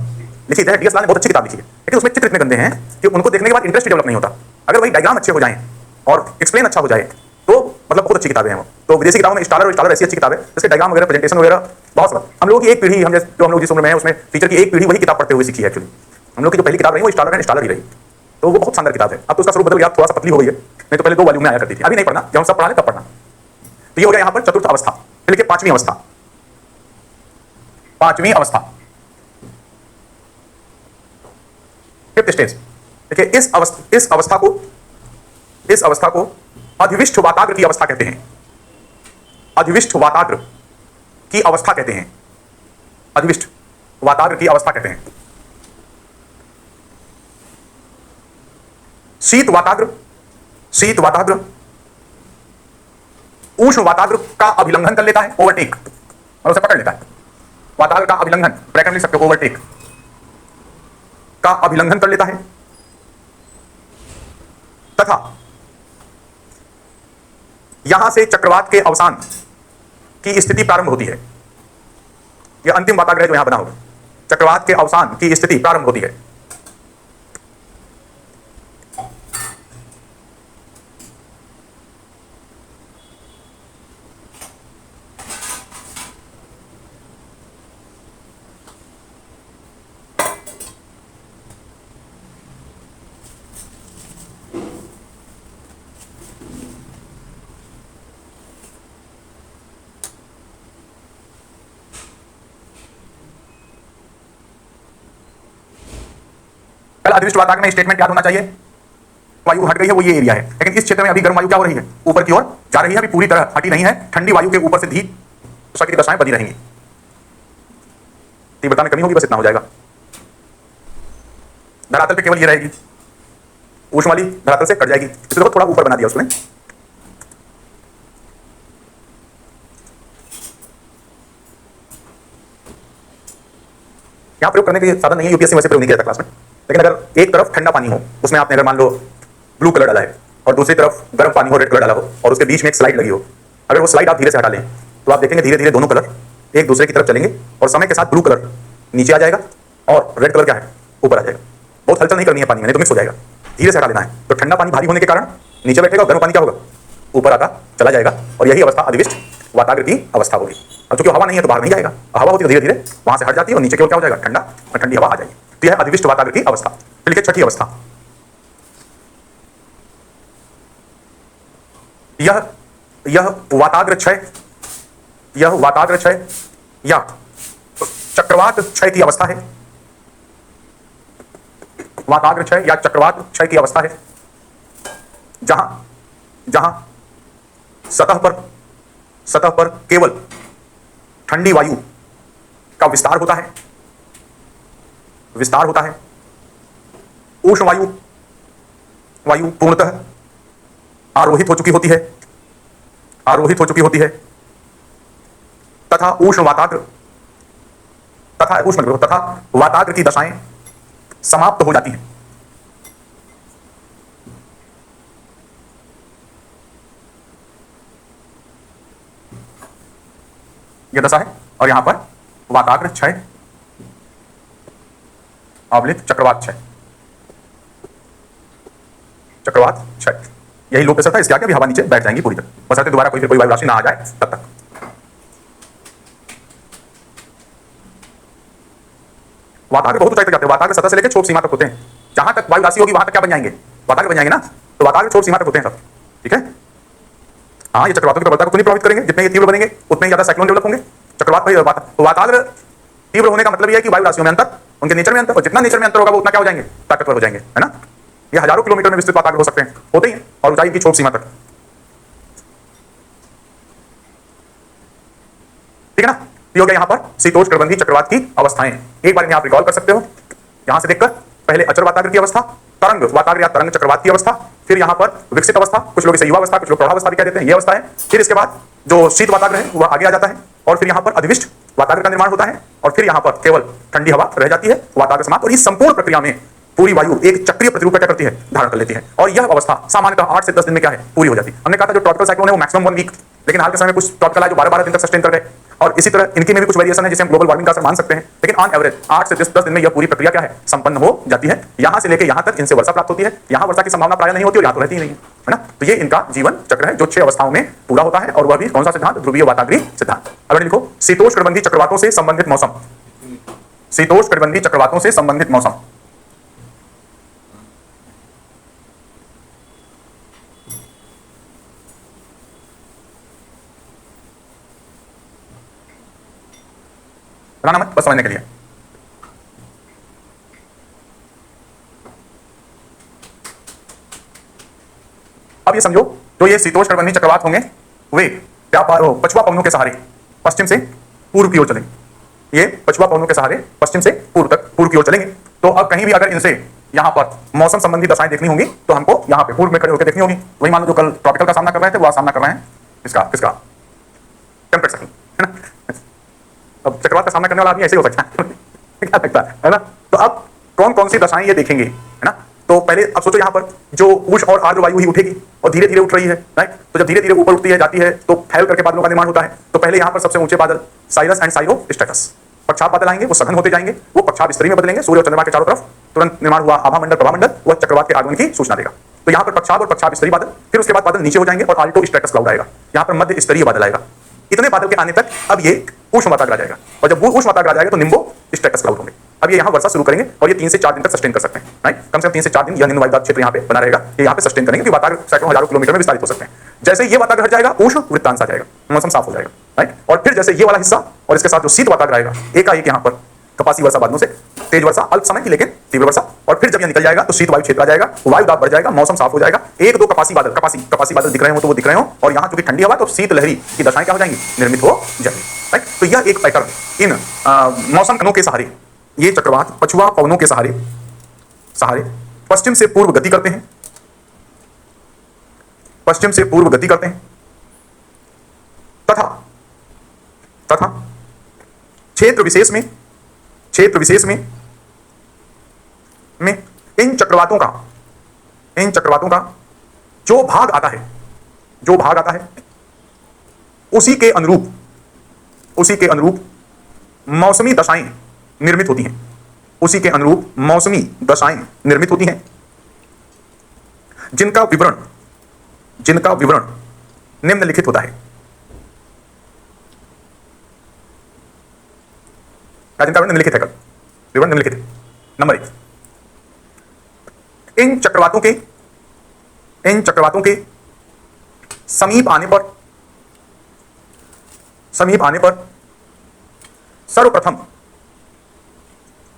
लिखी है डीएस लाल ने, बहुत अच्छी किताब लिखी है, लेकिन उसमें चित्र इतने गंदे हैं कि उनको देखने के बाद इंटरेस्ट डेवलप नहीं होता। अगर वही डायग्राम अच्छे हो जाएं और एक्सप्लेन अच्छा हो जाए तो मतलब बहुत अच्छी किताबें हैं वो। तो विदेशी किताबों में स्टालर और स्टालर ऐसी अच्छी किताब है जिसके डायग्राम वगैरह, प्रेजेंटेशन वगैरह बहुत सब। हम लोगों की एक पीढ़ी, जो हम लोग जिस उम्र में है उसमें टीचर की एक पीढ़ी वही किताब पढ़ते हुए सीखी है। एक्चुअली हम लोग की जो पहली किताब रही वो स्टालर एंड स्टालर ही रही, तो वो बहुत शानदार किताब है। अब तो उसका स्वरूप बदल गया, थोड़ा सा पतली हो गई है, नहीं तो पहले 2 वॉल्यूम में आया करती थी। अभी नहीं पढ़ना, जब हम सब पढ़ा लें तब पढ़ना। तो ये हो गया यहाँ पर चतुर्थ अवस्था। फिर लिखिए पांचवी अवस्था, पांचवी अवस्था, फिफ्थ स्टेज। देखिए इस अवस्था को अधिविष्ट वाताग्र की अवस्था कहते हैं, अधिविष्ट वाताग्र की अवस्था कहते हैं, अधिविष्ट वाताग्र की अवस्था कहते हैं। शीत वाताग्र उष्ण वाताग्र का अभिलंघन कर लेता है, ओवरटेक, और उसे पकड़ लेता है। वाताग्र का अभिलंघन, ब्रैकेट में लिख सकते हो, ओवरटेक का अभिलंघन कर लेता है, तथा यहां से चक्रवात के अवसान की स्थिति प्रारंभ होती है। यह अंतिम वाताग्रह जो यहां बना होगा, चक्रवात के अवसान की स्थिति प्रारंभ होती है। पहला अधिविष्ट वाताग्रह में स्टेटमेंट याद होना चाहिए, वायु हट गई है वो ये एरिया है, लेकिन इस क्षेत्र में अभी गर्म वायु क्या हो रही है, ऊपर की ओर जा रही है, अभी पूरी तरह हटी नहीं है। ठंडी वायु के ऊपर से धीरे की दशाएं बनी रहेंगी, तीव्रता में कमी होगी, बस इतना हो जाएगा। धरातल पे केवल ये रहेगी, उष्ण वाली धरातल से कट जाएगी, इसलिए थोड़ा ऊपर बना दिया उसने। यहां प्रयोग करने के साधन नहीं है, यूपीएससी वैसे प्रयोग नहीं किया था क्लास में, लेकिन अगर एक तरफ ठंडा पानी हो, उसमें आपने अगर मान लो ब्लू कलर डाला है और दूसरी तरफ गर्म पानी हो, रेड कलर डाला हो, और उसके बीच में एक स्लाइड लगी हो, अगर वो स्लाइड आप धीरे से हटा लें तो आप देखेंगे धीरे धीरे दोनों कलर एक दूसरे की तरफ चलेंगे और समय के साथ ब्लू कलर नीचे आ जाएगा और रेड कलर क्या है ऊपर आ जाएगा। बहुत हलचल नहीं करनी है पानी में, नहीं तो मिक्स हो जाएगा, धीरे से हटा लेना है। तो ठंडा पानी भारी होने के कारण नीचे बैठेगा और गर्म पानी क्या होगा ऊपर आता चला जाएगा, और यही अवस्था अधिविष्ट वाताग्र की अवस्था होगी। अब चूंकि हवा नहीं है तो बाहर नहीं जाएगा, हवा होती है धीरे धीरे वहां से हट जाती है और नीचे की ओर क्या हो जाएगा ठंडा, और ठंडी हवा आ जाएगी। तो यह अधिविष्ट वाताग्र की अवस्था। फिर लिखिए छठी अवस्था, यह वाताग्र क्षय, यह वाताग्र क्षय या चक्रवात क्षय की अवस्था है। वाताग्र क्षय या चक्रवात क्षय की अवस्था है, जहां सतह पर केवल ठंडी वायु का विस्तार होता है, उष्ण वायु पूर्णतः आरोहित हो चुकी होती है, तथा वाताग्र की दशाएं समाप्त हो जाती हैं। यह दशा है, और यहां पर वाताग्र क्षय अवलित चक्रवात क्षय, यही लो प्रेशर था, इसके आगे अभी हवा नीचे बैठ जाएंगी पूरी तरह, बशर्ते दोबारा कोई वायु राशि ना आ जाए तब तक। वाताग्र बहुत ऊंचाई तक जाते हैं, वाताग्र सतह से लेकर छोप सीमा तक होते हैं, जहां तक वायु राशि होगी वहां तक क्या बन जाएंगे वाताग्र बन जाएंगे ना, तो वाताग्र छोप सीमा तक होते हैं सब, ठीक है। हाँ, ये चक्रवातों की प्रबलता को तो नहीं प्रभावित करेंगे, जितने ये तीव्र बनेंगे उतने ही ज्यादा साइक्लोन डेवलप होंगे। चक्रवात वाताग्र तीव्र होने का मतलब यह है कि वायु राशियों में अंतर, उनके नेचर में अंतर, और जितना नेचर में अंतर होगा वो उतना क्या हो जाएंगे ताकतवर हो जाएंगे, है ना। ये हजारों किलोमीटर में विस्तृत वाताग्र हो सकते हैं, होते ही, और ऊंचाई की छोप सीमा तक, ठीक है ना। ये हो गया यहाँ पर शीतोष्ण चक्रवात की अवस्थाएं, एक बार इन्हें आप रिकॉल कर सकते हो यहां से देखकर। पहले अचर वाताग्र की अवस्था, तरंग वाताग्र या तरंग चक्रवात की अवस्था, फिर यहाँ पर विकसित अवस्था, कुछ लोग इसे युवा अवस्था, कुछ लोग प्रौढ़ावस्था भी कह देते हैं, ये अवस्था है। फिर इसके बाद जो शीत वाताग्र है वह आगे आ जाता है, और फिर यहाँ पर अधिविष्ट वाताग्र का निर्माण होता है, और फिर यहाँ पर केवल ठंडी हवा रह जाती है, वाताग्र समाप्त। और इस संपूर्ण प्रक्रिया में पूरी वायु एक चक्रीय प्रतिरूप क्या करती है धारण कर लेती है, और यह अवस्था सामान्यतः 8 से 10 दिन में क्या है पूरी हो जाती है। हमने कहा था जो ट्रॉपिकल साइक्लोन है वो मैक्सिमम 1 वीक, लेकिन हाल के समय में कुछ ट्रॉपिकल है जो 12-12 दिन तक सस्टेन कर गए, और इसी तरह इनकी में भी कुछ वेरिएशन है जिसे हम ग्लोबल वार्मिंग का असर मान सकते हैं, लेकिन ऑन एवरेज 8 से 10 दिन में यह पूरी प्रक्रिया क्या है संपन्न हो जाती है। यहां से लेकर यहां तक इनसे वर्षा प्राप्त होती है, यहां वर्षा की संभावना प्राय नहीं होती और यहां तो रहती ही नहीं है ना। तो ये इनका जीवन चक्र है जो 6 अवस्थाओं में पूरा होता है, और वह भी कौन सा सिद्धांत, ध्रुवीय वाताग्रीय सिद्धांत। अगर लिखो शीतोष्ण चक्रवातों से संबंधित मौसम, शीतोष्ण चक्रवातों से संबंधित मौसम। बनाना मत, बस समझने के लिए। अब ये समझो जो ये शीतोष्ण चक्रवात होंगे वे पछुआ पवनों के सहारे पश्चिम से पूर्व की ओर चलेंगे। ये पछुआ पवनों के सहारे पश्चिम से पूर्व की ओर चलेंगे। तो अब कहीं भी अगर इनसे यहां पर मौसम संबंधी दशाएं देखनी होंगी तो हमको यहां पे पूर्व में खड़े होकर देखनी होगी। वही मान लो जो कल ट्रॉपिकल का सामना कर रहे थे वो आज सामना कर रहे हैं किसका टेम्परेट साइक्लोन, है ना। अब चक्रवात का सामना करने वाला आदमी ऐसे हो सकता है क्या लगता है ना। तो अब कौन कौन सी दशाएं ये देखेंगे, है ना। तो पहले अब सोचो यहाँ पर जो उष्ण और आर्द्र वायु ही उठेगी और धीरे धीरे उठ रही है, राइट। तो जब धीरे धीरे ऊपर उठती है जाती है तो फैल करके बादलों का निर्माण होता है। तो पहले यहाँ पर सबसे ऊंचे बादल साइरस एंड साइरो स्टेटस, पक्षाप बादल आएंगे, वो सघन होते जाएंगे, वो पक्षाप स्तरीय में बदलेंगे, सूर्य और चंद्रमा के चारों तरफ तुरंत निर्माण हुआ आभा मंडल प्रभा मंडल वह चक्रवात के आगमन की सूचना देगा। तो यहाँ पर पक्षाप और पक्षाप स्तरीय बादल, फिर उसके बाद बादल नीचे हो जाएंगे और आल्टो स्ट्रेटस क्लाउड आएगा। यहाँ पर मध्य स्तरीय बादल आएगा। इतने बादल के आने तक अब ये उष्ण वातावरण आ जाएगा, और जब वो उष्ण वातावरण आ जाएगा तो निम्बो स्ट्रेटस क्लाउड होंगे। अब ये यहाँ वर्षा शुरू करेंगे और ये 3 से 4 दिन तक सस्टेन कर सकते हैं, राइट। कम से कम 3 से 4 दिन यह निम्न वायुदाब क्षेत्र यहाँ पे बना रहेगा, ये यहाँ पे सस्टेन करेंगे, क्योंकि वातावरण सैकड़ों हजारों किलोमीटर में विस्तारित हो सकते हैं। जैसे ये वातावरण हट जाएगा उष्ण वृत्तांश आ जाएगा, मौसम साफ हो जाएगा, राइट। और फिर जैसे ये वाला हिस्सा और इसके साथ जो शीत वातावरण आएगा, एकाएक यहाँ पर कपासी वर्षा बादलों से तेज वर्षा, अल्प समय की लेकिन तीव्र वर्षा, और फिर जब यह निकल जाएगा तो शीत वायु क्षेत्र आ जाएगा, वायु दाब बढ़ जाएगा, मौसम साफ हो जाएगा। एक दो कपासी बादल दिख रहे हो तो वो दिख रहे हो, और यहाँ क्योंकि ठंडी हवा तो शीत लहरी की दशाएं क्या हो जाएंगी, निर्मित हो जाएंगी, राइट। तो यह एक पैटर्न इन मौसम कणों के सहारे, ये चक्रवात पछुआ पवनों के सहारे पश्चिम से पूर्व गति करते हैं, पश्चिम से पूर्व गति करते हैं, तथा क्षेत्र विशेष में इन चक्रवातों का जो भाग आता है उसी के अनुरूप मौसमी दशाएं निर्मित होती हैं, उसी के अनुरूप मौसमी दशाएं निर्मित होती हैं, जिनका विवरण निम्नलिखित होता है। जिनका विवरण निम्नलिखित है, विवरण निम्नलिखित है। नंबर 1, इन चक्रवातों के समीप आने पर सर्वप्रथम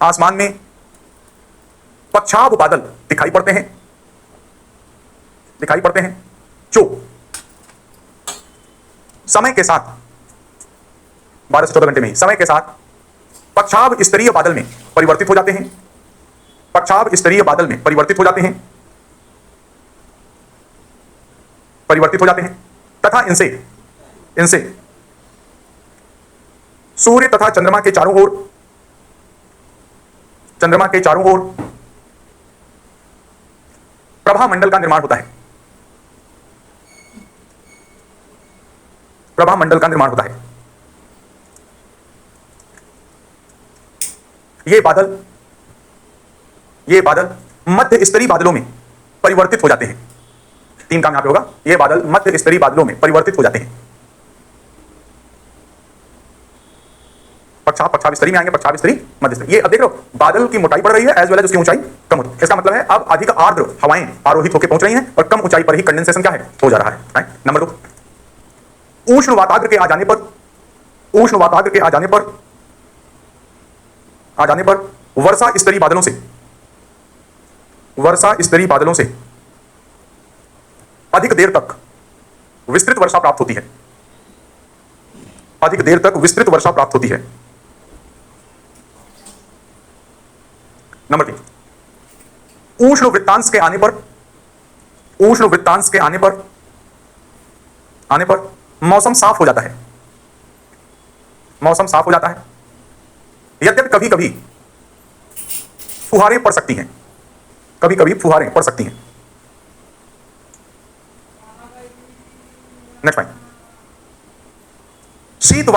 आसमान में पक्षाभ बादल दिखाई पड़ते हैं, जो समय के साथ 12 से 14 घंटे में ही समय के साथ पक्षाभ स्तरीय बादल में परिवर्तित हो जाते हैं, तथा इनसे सूर्य तथा चंद्रमा के चारों ओर प्रभा मंडल का निर्माण होता है। ये बादल मध्य स्तरीय बादलों में परिवर्तित हो जाते हैं। 3 काम यहां पे होगा, ये बादल मध्य स्तरीय बादलों में परिवर्तित हो जाते हैं। पक्षाप स्तरीय में आएंगे, पक्षाप स्तरीय, मध्य स्तरीय। ये अब देख लो बादल की मोटाई बढ़ रही है एज वेल एज उसकी ऊंचाई कम होती है। इसका मतलब है अब अधिक आर्द्र हवाएं आरोहित होकर पहुंच रही हैं और कम ऊंचाई पर ही कंडेंसेशन क्या है, हो जा रहा है, राइट। नंबर 2, उष्ण वातावरण के आ जाने पर वर्षा स्तरीय बादलों से अधिक देर तक विस्तृत वर्षा प्राप्त होती है। नंबर 3, उष्ण वृत्तांश के आने पर मौसम साफ हो जाता है, यद्यपि कभी-कभी फुहारें पड़ सकती हैं, नेक्स्ट पॉइंट, शीत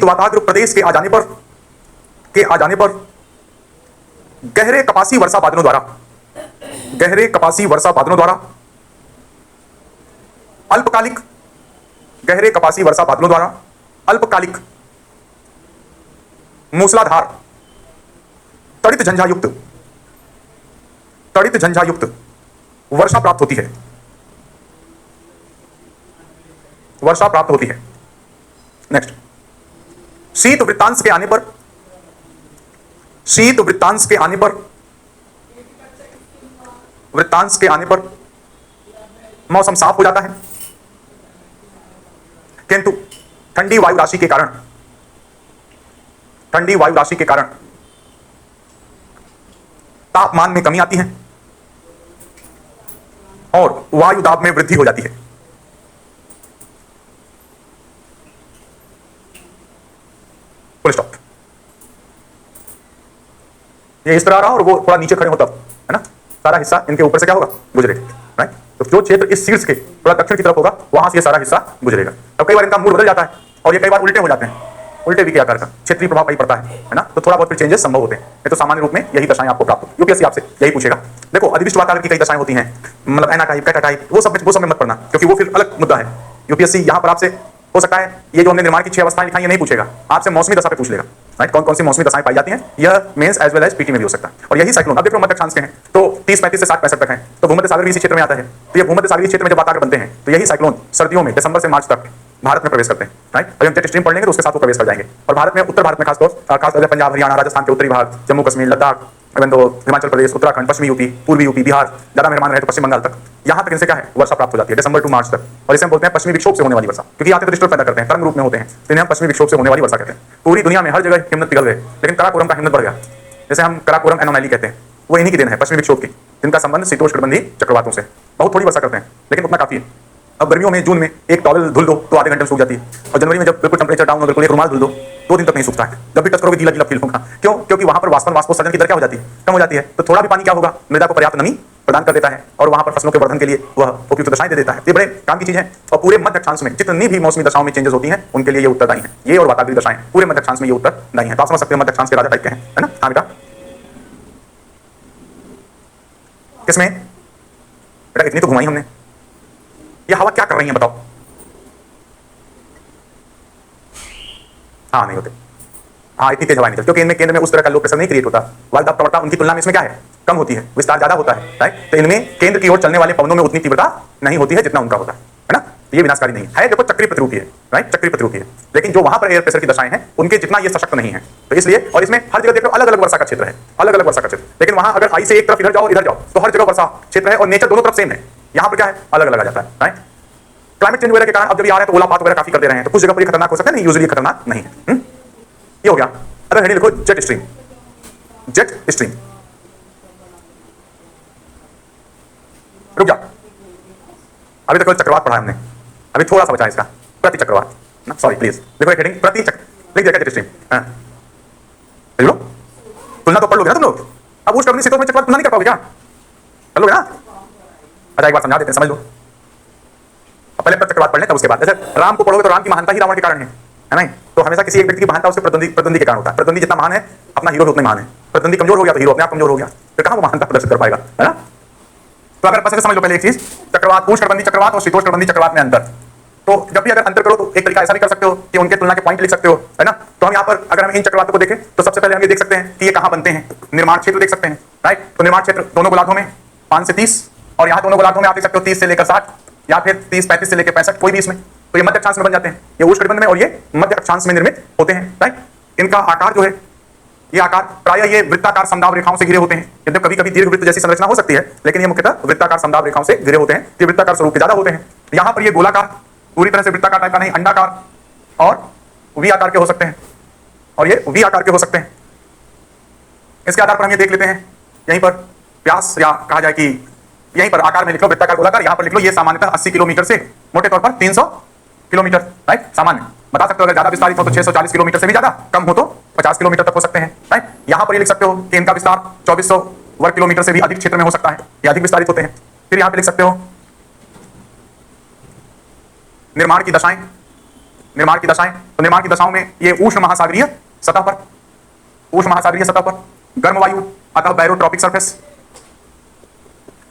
वाताग्र प्रदेश के आ जाने पर गहरे कपासी वर्षा बादलों द्वारा अल्पकालिक मूसलाधार तड़ित झंझायुक्त वर्षा प्राप्त होती है। नेक्स्ट, शीत वृत्तांश के आने पर मौसम साफ हो जाता है, किंतु ठंडी वायु राशि के कारण तापमान में कमी आती है और वायु दाब में वृद्धि हो जाती है। Full stop. ये इस तरह आ रहा और वो थोड़ा नीचे खड़े हो तब, है ना, सारा हिस्सा इनके ऊपर से क्या होगा, गुजरेगा, राइट। तो जो क्षेत्र इस शीर्ष के थोड़ा दक्षिण की तरफ होगा वहां से ये सारा हिस्सा गुजरेगा। अब कई बार इनका मूड बदल जाता है और ये कई बार उल्टे हो जाते हैं, उल्टे वी के आकार का क्षेत्रीय प्रभाव कहीं पड़ता है ना, तो थोड़ा बहुत फिर चेंजेस संभव होते हैं। नहीं तो सामान्य रूप में यही दशाएं आपको प्राप्त होती है। यूपीएससी आपसे यही पूछेगा। देखो अधिविष्ट वातावरण की कई दशाएं होती हैं, मतलब एना टाइप, कैटा टाइप, वो सब में मत पढ़ना, क्योंकि वो फिर अलग मुद्दा है। यूपीएससी यहाँ पर आपसे हो सकता है ये जो हमने निर्माण की 6 अवस्थाएं लिखाई ये नहीं पूछेगा, आपसे मौसमी दशा पे पूछ लेगा, राइट। कौन कौन सी मौसमी दशाएं पाई जाती हैं, यह mains as well as PT में भी हो सकता है। और यही साइक्लोन, अब देखो मध्य अक्षांश के हैं तो 30, 35 से 60, 65 तक हैं, तो भूमध्य सागर भी इसी क्षेत्र में आता है। तो ये भूमध्य सागरीय क्षेत्र में जब वातावरण बनते हैं तो यही साइक्लोन सर्दियों में दिसंबर से मार्च तक भारत में प्रवेश करते हैं, राइट। अभी हम जेट स्ट्रीम पढ़ लेंगे तो उसके साथ वो प्रवेश कर जाएंगे। और भारत में, उत्तर भारत में खासतौर पंजाब, हरियाणा, राजस्थान के उत्तरी भाग, जम्मू कश्मीर, लद्दाख, हिमाचल प्रदेश, उत्तराखंड, पश्चिमी यूपी, पूर्वी यूपी, बिहार, ज्यादा मेहमान रहे तो पश्चिम बंगाल तक, यहाँ तक इनसे क्या है, वर्षा प्राप्त हो जाती है दिसंबर टू मार्च तक। और इसे हम बोलते हैं पश्चिमी विक्षोभ से होने वाली वर्षा, क्योंकि आते तो डिस्टर्ब पैदा करते हैं, तरंग रूप में होते हैं, तो इन्हें हम पश्चिमी विक्षोभ से होने वाली वर्षा कहते हैं। पूरी दुनिया में हर जगह हिमनद पिघल गए, लेकिन कराकोरम का हिमनद बढ़ गया, जैसे हम कराकोरम एनोमैली कहते हैं, वो इन्हीं की देन है, पश्चिमी विक्षोभ की, जिनका संबंध शीतोष्णकटिबंधीय चक्रवातों से। बहुत थोड़ी वर्षा करते हैं लेकिन उतना काफी है। अब गर्मियों में जून में एक टॉवल धुल दो तो आधे घंटे में सूख जाती है, और जनवरी में जब बिल्कुल टेंपरेचर डाउन हो, बिल्कुल एक रुमाल धुल दो 2 दिन तक नहीं सूखता है, जब भी टच करोगे गीला गीला फील होगा। क्यों? क्योंकि वहां पर वाष्पोत्सर्जन की दर क्या हो जाती है, कम हो जाती है। तो थोड़ा भी पानी क्या होगा, मृदा को पर्याप्त नमी प्रदान कर देता है और वहां पर फसलों के वर्धन के लिए वह उपयुक्त दशाएं दे देता है। ये बड़े काम की चीज है। और पूरे मध्य अक्षांश में जितनी भी मौसमी दशाओं में चेंजेस होती हैं उनके लिए ये उत्तरदायी है, ये और वातावरणीय दशाएं पूरे मध्य अक्षांश में ये उत्तरदायी है। तो आप समझ सकते हैं मध्य अक्षांश के राजा टाइप के हैं, है ना। हाँ बेटा, किसमें बेटा इतनी तो घुमाई हमने, ये हवा क्या कर रही है बताओ। हाँ नहीं होते, हाँ इतनी तेज हवा नहीं चलती, क्योंकि इनमें केंद्र में उस तरह का लो प्रेशर नहीं क्रिएट होता। वायु दाब प्रवणता उनकी तुलना में इसमें क्या है, कम होती है, विस्तार ज्यादा होता है, राइट। तो इनमें केंद्र की ओर चलने वाले पवनों में उतनी तीव्रता नहीं होती है जितना उनका होता है ना। तो ये विनाशकारी नहीं है, देखो चक्रीय प्रतिरूपी है, राइट, चक्रीय प्रतिरूपी है। लेकिन जो वहां पर एयर प्रेशर की दशाएं हैं उनके जितना ये सशक्त नहीं है, तो इसलिए। और इसमें हर जगह देखो अलग अलग वर्षा का क्षेत्र है, अलग अलग वर्षा का क्षेत्र, लेकिन वहां अगर आई से एक तरफ इधर जाओ इधर जाओ तो हर जगह वर्षा क्षेत्र है और नेचर दोनों तरफ सेम है। यहाँ पर क्या है, अलग अलग आ जाता है, राइट। क्लाइमेट चेंज वगैरह के कारण अब जब ये आ रहे हैं तो ओलापात वगैरह काफी कर दे रहे हैं, तो कुछ जगह पर ये खतरनाक हो सकता है, नहीं यूजुअली खतरनाक नहीं है। ये हो गया। अगर हेडिंग लिखो जेट स्ट्रीम, जेट स्ट्रीम। रुक जा, अभी तक चक्रवात पढ़ा है हमने, अभी थोड़ा सा बचा है इसका, प्रति चक्रवात ना, सॉरी प्लीज लिखो एक हेडिंग प्रति चक्र, लिख दिया जेट स्ट्रीम। लो तुलना तो पढ़ लोगे ना तुम लोग, अब उस शीतोष्ण में चक्रवात तुलना नहीं कर पाओगे क्या, कर लोगे ना। अच्छा एक बार समझा देते हैं, समझ लो। पहले प्रति चक्रवात पढ़ लें तब उसके बाद, जैसे राम को पढ़ोगे तो राम की महानता ही रावण के कारण है नहीं। तो हमेशा किसी एक व्यक्ति की महानता उसके प्रतिद्वंदी के कारण होता है। प्रतिद्वंदी जितना महान है अपना हीरो भी उतना महान है, प्रतिद्वंदी कमजोर हो गया तो हीरो अपने आप कमजोर हो गया, फिर कहां वो महानता प्रदर्शित कर पाएगा, है ना। तो अगर पसंद समझ लो पहले एक चीज, चक्रवात, उष्णकटिबंधीय चक्रवात और शीतोष्णकटिबंधीय चक्रवात में अंतर। तो जब भी अगर अंतर करो तो एक तरीका ऐसा भी कर सकते हो कि उनके तुलना के पॉइंट लिख सकते हो, है ना। तो हम यहाँ पर अगर हम इन चक्रवातों को देखें तो सबसे पहले हम ये देख सकते हैं कि ये कहां बनते हैं, निर्माण क्षेत्र देख सकते हैं, राइट। तो निर्माण क्षेत्र दोनों गोलार्धों में 5 से 30, और यहाँ दोनों गोलार्धों में आप देख सकते हो 30 से लेकर 60 या फिर 30-35 से लेकर 65, कोई भी इसमें। तो ये मध्य अक्षांश में बन जाते हैं, ये उष्णकटिबंध में और ये मध्य अक्षांश में निर्मित होते हैं, राइट। इनका आकार जो है, ये आकार प्रायः ये वृत्ताकार समदाब रेखाओं से घिरे होते हैं, यद्यपि कभी कभी दीर्घवृत्त जैसी संरचना हो सकती है, लेकिन ये मुख्यतः वृत्ताकार समदाब रेखाओं से घिरे होते हैं। ये वृत्ताकार स्वरूप के ज्यादा होते हैं। यहाँ पर ये गोलाकार, पूरी तरह से वृत्ताकार टाइप का नहीं, अंडाकार और वी आकार के हो सकते हैं, और ये वी आकार के हो सकते हैं। इसके आधार पर हम ये देख लेते हैं, यहीं पर व्यास या कहा जाए कि यहीं पर आकार में लिख लो वृत्ताकार गोलाकार, यहाँ पर लिख लो ये सामान्यतः 80 किलोमीटर से मोटे तौर पर 300 किलोमीटर, राइट, सामान्य बता सकते हो। अगर ज्यादा विस्तारित हो तो 640 किलोमीटर से भी ज्यादा, कम हो तो 50 किलोमीटर तक हो सकते हैं, राइट। यहाँ पर ये लिख सकते हो कि इनका विस्तार 2400 वर्ग किलोमीटर से भी अधिक क्षेत्र में हो सकता है, ये अधिक विस्तारित होते हैं। फिर यहाँ पे लिख सकते हो निर्माण की दशाएं, निर्माण की दशाएं, तो निर्माण की दशाओं में ये उष्ण महासागरीय सतह पर, उष्ण महासागरीय सतह पर गर्म वायु, अतः बैरोट्रॉपिक सरफेस,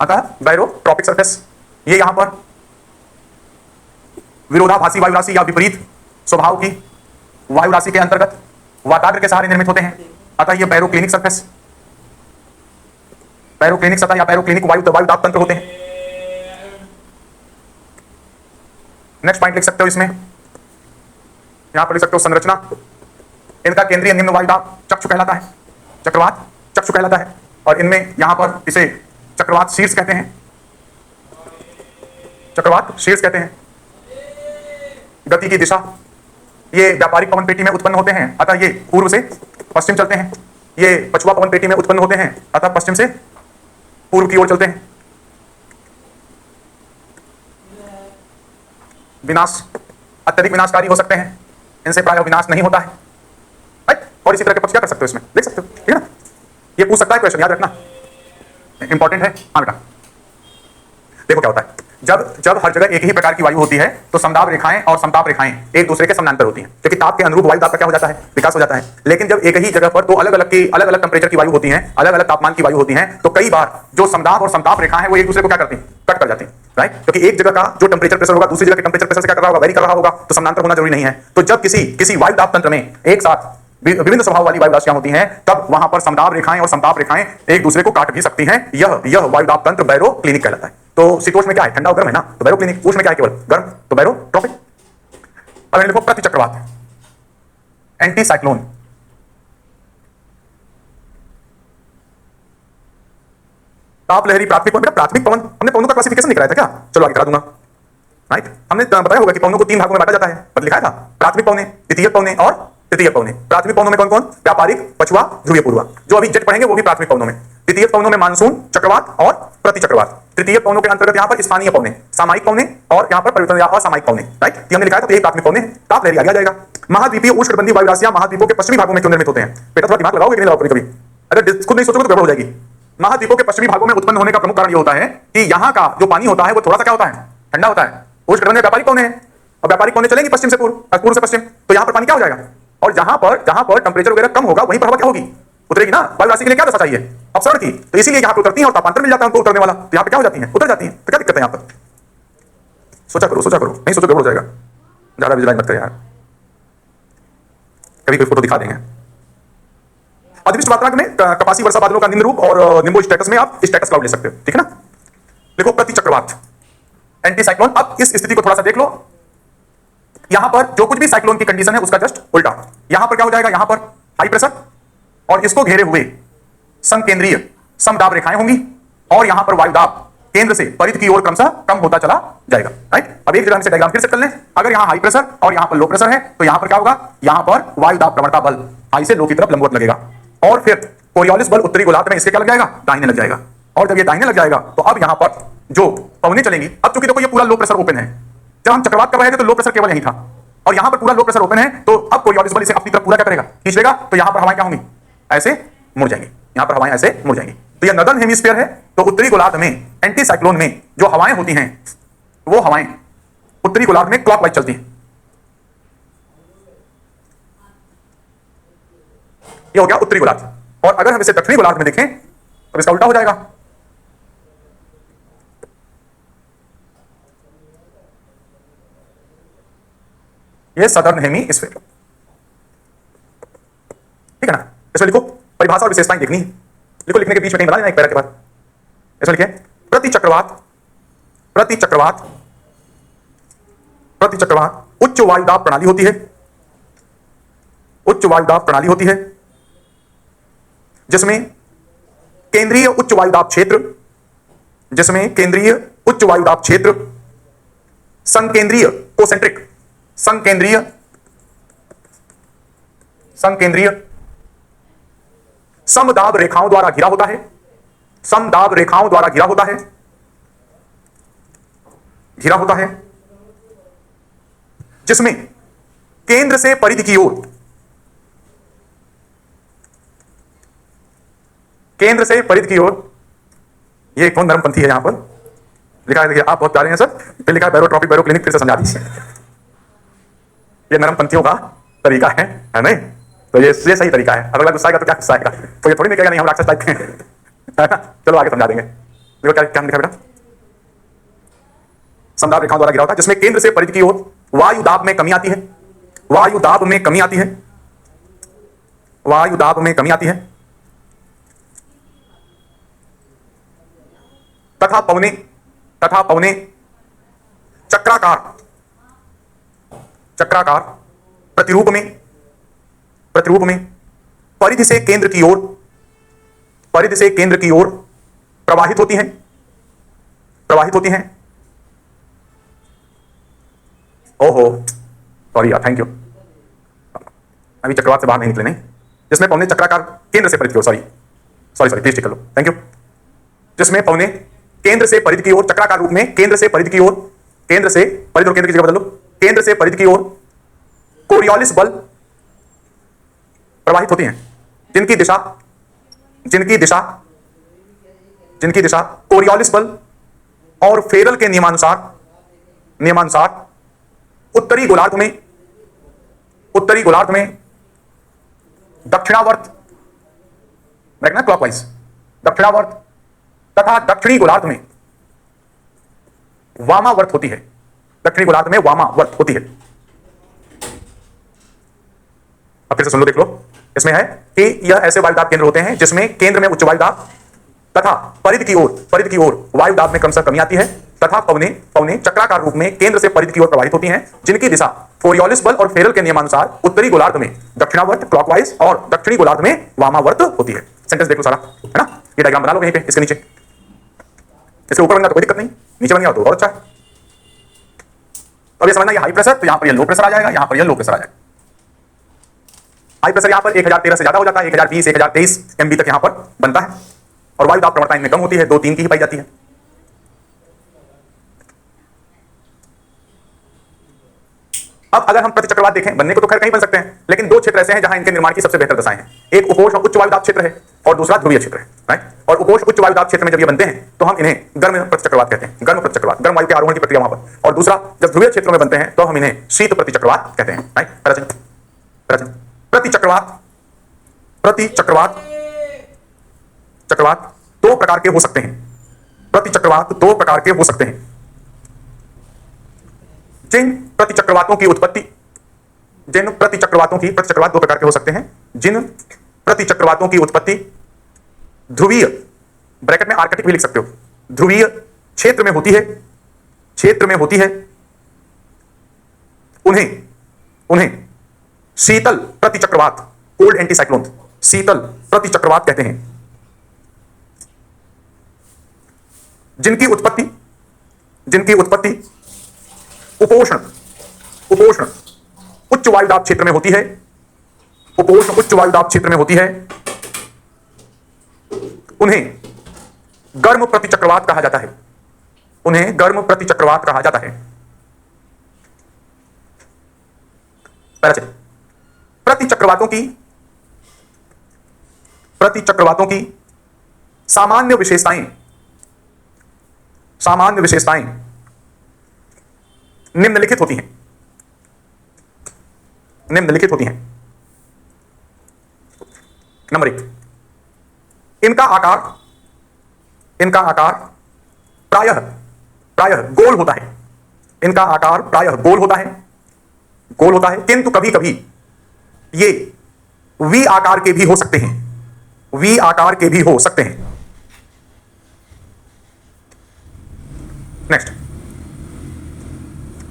अतः बैरोट्रॉपिक सरफेस, ये यहां पर विरोधाभासी वायु राशि या विपरीत स्वभाव की वायु राशि के अंतर्गत वाताग्र के सहारे निर्मित होते हैं, अतः ये बैरोक्लिनिक सरफेस, बैरोक्लिनिक सतह या बैरोक्लिनिक वायु दाब तंत्र होते हैं। नेक्स्ट पॉइंट लिख सकते हो इसमें, यहां पर लिख सकते हो संरचना, इनका केंद्रीय निम्न वायु दाब चक्षु कहलाता है, चक्रवात चक्षु कहलाता है, और इनमें यहां पर इसे चक्रवात शीर्ष कहते हैं, चक्रवात शीर्ष कहते हैं। गति की दिशा, ये व्यापारिक पवन पेटी में उत्पन्न होते हैं, अतः ये पूर्व से पश्चिम चलते हैं। ये पछुआ पवन पेटी में उत्पन्न होते हैं, अतः पश्चिम से पूर्व की ओर चलते हैं। विनाश, अत्यधिक विनाशकारी हो सकते हैं, इनसे प्रायः विनाश नहीं होता है, राइट। और इसी तरह के पक्ष क्या कर सकते हो इसमें लिख सकते हो, ठीक है ना। ये पूछ सकता है क्वेश्चन, याद रखना, इंपॉर्टेंट है। हाँ बेटा, देखो क्या होता है, जब जब हर जगह एक ही प्रकार की वायु होती है तो समदाब रेखाएं और समताप रेखाएं एक दूसरे के समानांतर होती हैं, क्योंकि ताप के अनुरूप वायु दाब का क्या हो जाता है, विकास हो जाता है। लेकिन जब एक ही जगह पर दो अलग अलग टेंपरेचर की वायु होती हैं, अलग अलग तापमान की वायु होती हैं, तो कई बार जो समदाब और समताप रेखाएं हैं वो एक दूसरे को क्या करती हैं, कट कर जाती हैं, राइट। क्योंकि एक जगह का जो टेंपरेचर प्रेशर होगा दूसरी जगह के टेंपरेचर प्रेशर से क्या कर रहा होगा, वेरी कर रहा होगा, तो समानांतर होना जरूरी नहीं है। तो जब किसी वायु दाब तंत्र में एक साथ विभिन्न स्वभाव वाली वायु राशियां होती हैं, तब वहां पर समदाब रेखाएं और समताप रेखाएं एक दूसरे को काट भी सकती हैं। यह वायु दाब तंत्र बैरो क्लिनिक कहलाता है। तो शीतोष्ण में क्या है, ठंडा और गर्म है ना, तो बैरो क्लिनिक। उष्ण में क्या है, केवल गर्म, तो बैरो ट्रॉपिक। अब लिखो प्रति चक्रवात, एंटी साइक्लोन। ताप लहरी, प्राथमिक पवन। बेटा प्राथमिक पवन हमने पवनों का क्लासिफिकेशन लिख रहा था क्या, चलो आगे करा दूंगा, राइट। हमने बताया होगा कि पवनों को 3 भागों में बांटा जाता है, मतलब लिखा था, प्राथमिक पवने, द्वितीय पवने और तृतीय पवने। प्राथमिक पवनों में कौन कौन, व्यापारिक, पछुआ, ध्रुवीय पूर्वा, जो अभी जेट पढ़ेंगे वो भी प्राथमिक पवनों में। द्वितीय पवनों में मानसून, चक्रवात और प्रति चक्रवात। तृतीय पवनों के अंतर्गत यहाँ पर स्थानीय पवने, सामायिक पवने और यहाँ पर परिवर्तन या असामायिक पवने, राइट। ये हमने लिखा है, तो यही प्राथमिक पवने। ताप लहरी आ जाएगा। महाद्वीपीय उष्णकटिबंधीय वायु राशियां महाद्वीपों के पश्चिमी भागों में क्यों निर्मित होते हैं, बेटा थोड़ा दिमाग लगाओगे कि नहीं लगाओगे कभी, अगर खुद नहीं सोचोगे तो गड़बड़ हो जाएगी। महाद्वीपों के पश्चिमी भागों में उत्पन्न होने का प्रमुख कारण ये होता है कि यहाँ का जो पानी होता है वो थोड़ा सा क्या होता है, ठंडा होता है। उष्णकटिबंधीय व्यापारिक पवने हैं और व्यापारिक पवने चलेंगी पश्चिम से पूर्व, पूर्व से पश्चिम, तो यहाँ पर पानी क्या हो जाएगा, और जहां पर टेंपरेचर वगैरह कम होगा वहीं पर हवा क्या होगी, उतरेगी ना। वायु राशि के लिए क्या दशा चाहिए, अपसरण की, तो इसीलिए यहाँ पे उतरती है और तापांतर मिल जाता है उनको उतरने वाला, तो यहाँ पे क्या हो जाती है, उतर जाती है। तो क्या दिक्कत है यहाँ पर, सोचा करो, नहीं सोचो गड़बड़ हो जाएगा, ज्यादा विजुलाइज मत कर यार, कभी कोई फोटो दिखा देंगे। अधिविष्ट मात्रांक में कपासी वर्षा बादलों का निम्न रूप और निम्बो स्टेटस में आप स्टेटस क्लाउड ले सकते हो, ठीक है ना। देखो प्रति चक्रवात, एंटी साइक्लोन। अब इस स्थिति को थोड़ा सा देख लो, यहां पर जो कुछ भी साइक्लोन की कंडीशन है उसका जस्ट उल्टा। यहां पर क्या हो जाएगा, यहां पर हाई प्रेशर और इसको घेरे हुए संकेंद्रीय समदाब रेखाएं होंगी, और यहां पर वायु दाब केंद्र से परिधि की ओर क्रमशः कम होता चला जाएगा, राइट। अब एक जगह से डायग्राम फिर से कर लें, अगर यहां हाई प्रेशर और यहां पर लो प्रेशर है तो यहां पर क्या होगा, यहां पर वायु दाब प्रवणता बल हाई से लो की तरफ लंबवत लगेगा, और फिर कोरियोलिस बल उत्तरी गोलार्ध में इसके क्या लग जाएगा, दाहिने लग जाएगा। और जब ये दाहिने लग जाएगा तो अब यहां पर जो पवनें चलेंगी, अब चूंकि देखो ये पूरा लो प्रेशर ओपन है, जब हम चक्रवात कर रहे थे तो लो प्रेशर केवल यहीं था, और यहां पर पूरा लो प्रेशर ओपन है, तो अब कोरियोलिस बल इसे अपनी तरफ पूरा क्या करेगा, खींच लेगा, तो यहां पर हवाएं क्या होंगी, ऐसे मुड़ जाएंगी, यहां पर हवाएं ऐसे मुड़ जाएंगी। तो ये नॉर्दर्न हेमिस्फीयर है, तो उत्तरी गोलार्ध में एंटी साइक्लोन में जो हवाएं होती हैं वो हवाएं उत्तरी गोलार्ध में क्लॉकवाइज चलती हैं। ये हो गया उत्तरी गोलार्ध, और अगर हम इसे दक्षिणी गोलार्ध में देखें तो इसका उल्टा हो जाएगा। ये सदर्न हेमिस्फीयर, ठीक है ना। इसमें लिखो परिभाषा और विशेषताएं देखनी है, लिखो, लिखने के बीच में कहीं बना देना एक पैरा के बाद। इसमें लिखे प्रति चक्रवात उच्च वायुदाब प्रणाली होती है, उच्च वायुदाब प्रणाली होती है जिसमें केंद्रीय उच्च वायुदाब क्षेत्र, संकेंद्रीय कोसेंट्रिक, संकेंद्रीय समदाब रेखाओं द्वारा घिरा होता है, जिसमें केंद्र से परिधि की ओर, ये कौन नरमपंथी है यहां पर लिखा है, देखिए आप बहुत प्यारे हैं सर, फिर लिखा है बैरोट्रॉपिक बैरो क्लिनिक, फिर से समझा दीजिए, ये नरमपंथियों का तरीका है नहीं, तो ये सही तरीका है। अगला गुस्सा आएगा तो क्या गुस्सा आएगा, तो ये थोड़ी नहीं कहेगा नहीं हम राक्षस टाइप के हैं, है ना। चलो आगे समझा देंगे। देखो क्या लिखा बेटा, समदाब रेखाओं द्वारा घिरा होता है जिसमें केंद्र से परिधि की ओर वायु दाब में कमी आती है, तथा पवने चक्राकार प्रतिरूप में परिधि से केंद्र की ओर प्रवाहित होती हैं। ओहो सॉरी यार, थैंक यू, अभी चक्रवात से बाहर नहीं निकले, नहीं, जिसमें पवने चक्राकार केंद्र से परिधि की ओर, सॉरी प्लीज टिक कर लो, थैंक यू। जिसमें पवने केंद्र से परिधि की ओर चक्राकार रूप में केंद्र से परिधि की ओर कोरियोलिस बल प्रवाहित होती हैं, जिनकी दिशा जिनकी दिशा कोरियोलिस बल और फेरल के नियमानुसार उत्तरी गोलार्ध में दक्षिणावर्त क्लॉकवाइज दक्षिणावर्त तथा दक्षिणी गोलार्ध में वामावर्त होती है। दक्षिणी गोलार्ध में वामावर्त होती है। अब फिर से सुन लो, देख लो। इसमें है कि यह ऐसे वायुदाब केंद्र होते हैं जिसमें केंद्र में उच्च वायुदाब तथा परिधि की ओर वायुदाब में क्रमशः कमी आती है तथा पवनें चक्राकार रूप में केंद्र से परिधि की ओर प्रवाहित होती हैं, जिनकी दिशा कोरियोलिस बल और फेरल के नियमानुसार उत्तरी गोलार्ध में दक्षिणावर्त क्लॉकवाइज और दक्षिणी गोलार्ध में वामावर्त होती है। सेंटेंस देख लो सारा, है ना। ये डायग्राम बना लो कहीं पे, इसके नीचे। इसके ऊपर बनना तो कोई दिक्कत नहीं, नीचे बन गया तो और अच्छा है। अब ये समझना, ये हाई प्रेशर तो यहां पर ये लो प्रेशर आ जाएगा, यहां पर ये लो प्रेशर आ जाएगा। हाई प्रेशर यहां पर 1013 से ज्यादा हो जाता है, 1020 1023 MB तक यहां पर बनता है और वायुदाब प्रवणता इनमें कम होती है, 2-3 की ही पाई जाती है। अब अगर हम प्रतिचक्रवात देखें, बनने को तो खैर कहीं बन सकते हैं, लेकिन दो क्षेत्र ऐसे हैं जहां इनके निर्माण की सबसे बेहतर दशाएं हैं। एक उपोष्ण उच्च वायुदाब क्षेत्र है और दूसरा ध्रुवीय क्षेत्र है, राइट। और उपोष्ण उच्च वायुदाब क्षेत्र में जब ये बनते हैं तो हम इन्हें गर्म प्रतिचक्रवात कहते हैं, गर्म प्रतिचक्रवात, गर्म वायु के आरोहण की प्रक्रिया वहां पर। और दूसरा, जब ध्रुवीय क्षेत्रों में बनते हैं तो हम इन्हें शीत प्रतिचक्रवात कहते हैं, राइट। प्रतिचक्रवात दो प्रकार के हो सकते हैं। प्रतिचक्रवात दो प्रकार के हो सकते हैं। जिन प्रतिचक्रवात दो प्रकार के हो सकते हैं, जिन प्रतिचक्रवातों की उत्पत्ति ध्रुवीय, ब्रैकेट में आर्कटिक भी लिख सकते हो, ध्रुवीय क्षेत्र में होती है, उन्हें शीतल प्रतिचक्रवात, कोल्ड एंटीसाइक्लोन, शीतल प्रतिचक्रवात कहते हैं। जिनकी उत्पत्ति उपोष्ण उच्च वायुदाब क्षेत्र में होती है, उन्हें गर्म प्रतिचक्रवात कहा जाता है। प्रतिचक्रवातों की सामान्य विशेषताएं निम्नलिखित होती हैं। नंबर 1, इनका आकार प्रायः गोल होता है। इनका आकार प्रायः गोल होता है, किंतु कभी-कभी ये वी आकार के भी हो सकते हैं। नेक्स्ट,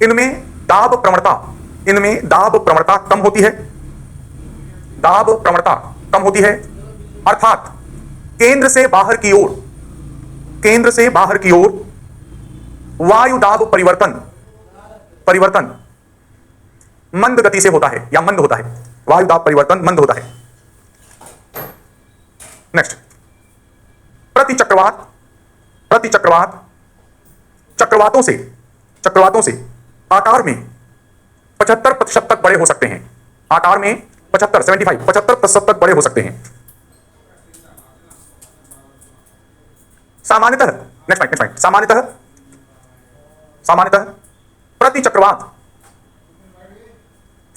इनमें दाब प्रवणता कम होती है, अर्थात केंद्र से बाहर की ओर वायु दाब परिवर्तन मंद गति से होता है या मंद होता है। वायु दाब परिवर्तन मंद होता है। नेक्स्ट, चक्रवातों से आकार में 75% तक बड़े हो सकते हैं। 75% तक बड़े हो सकते हैं। सामान्यतः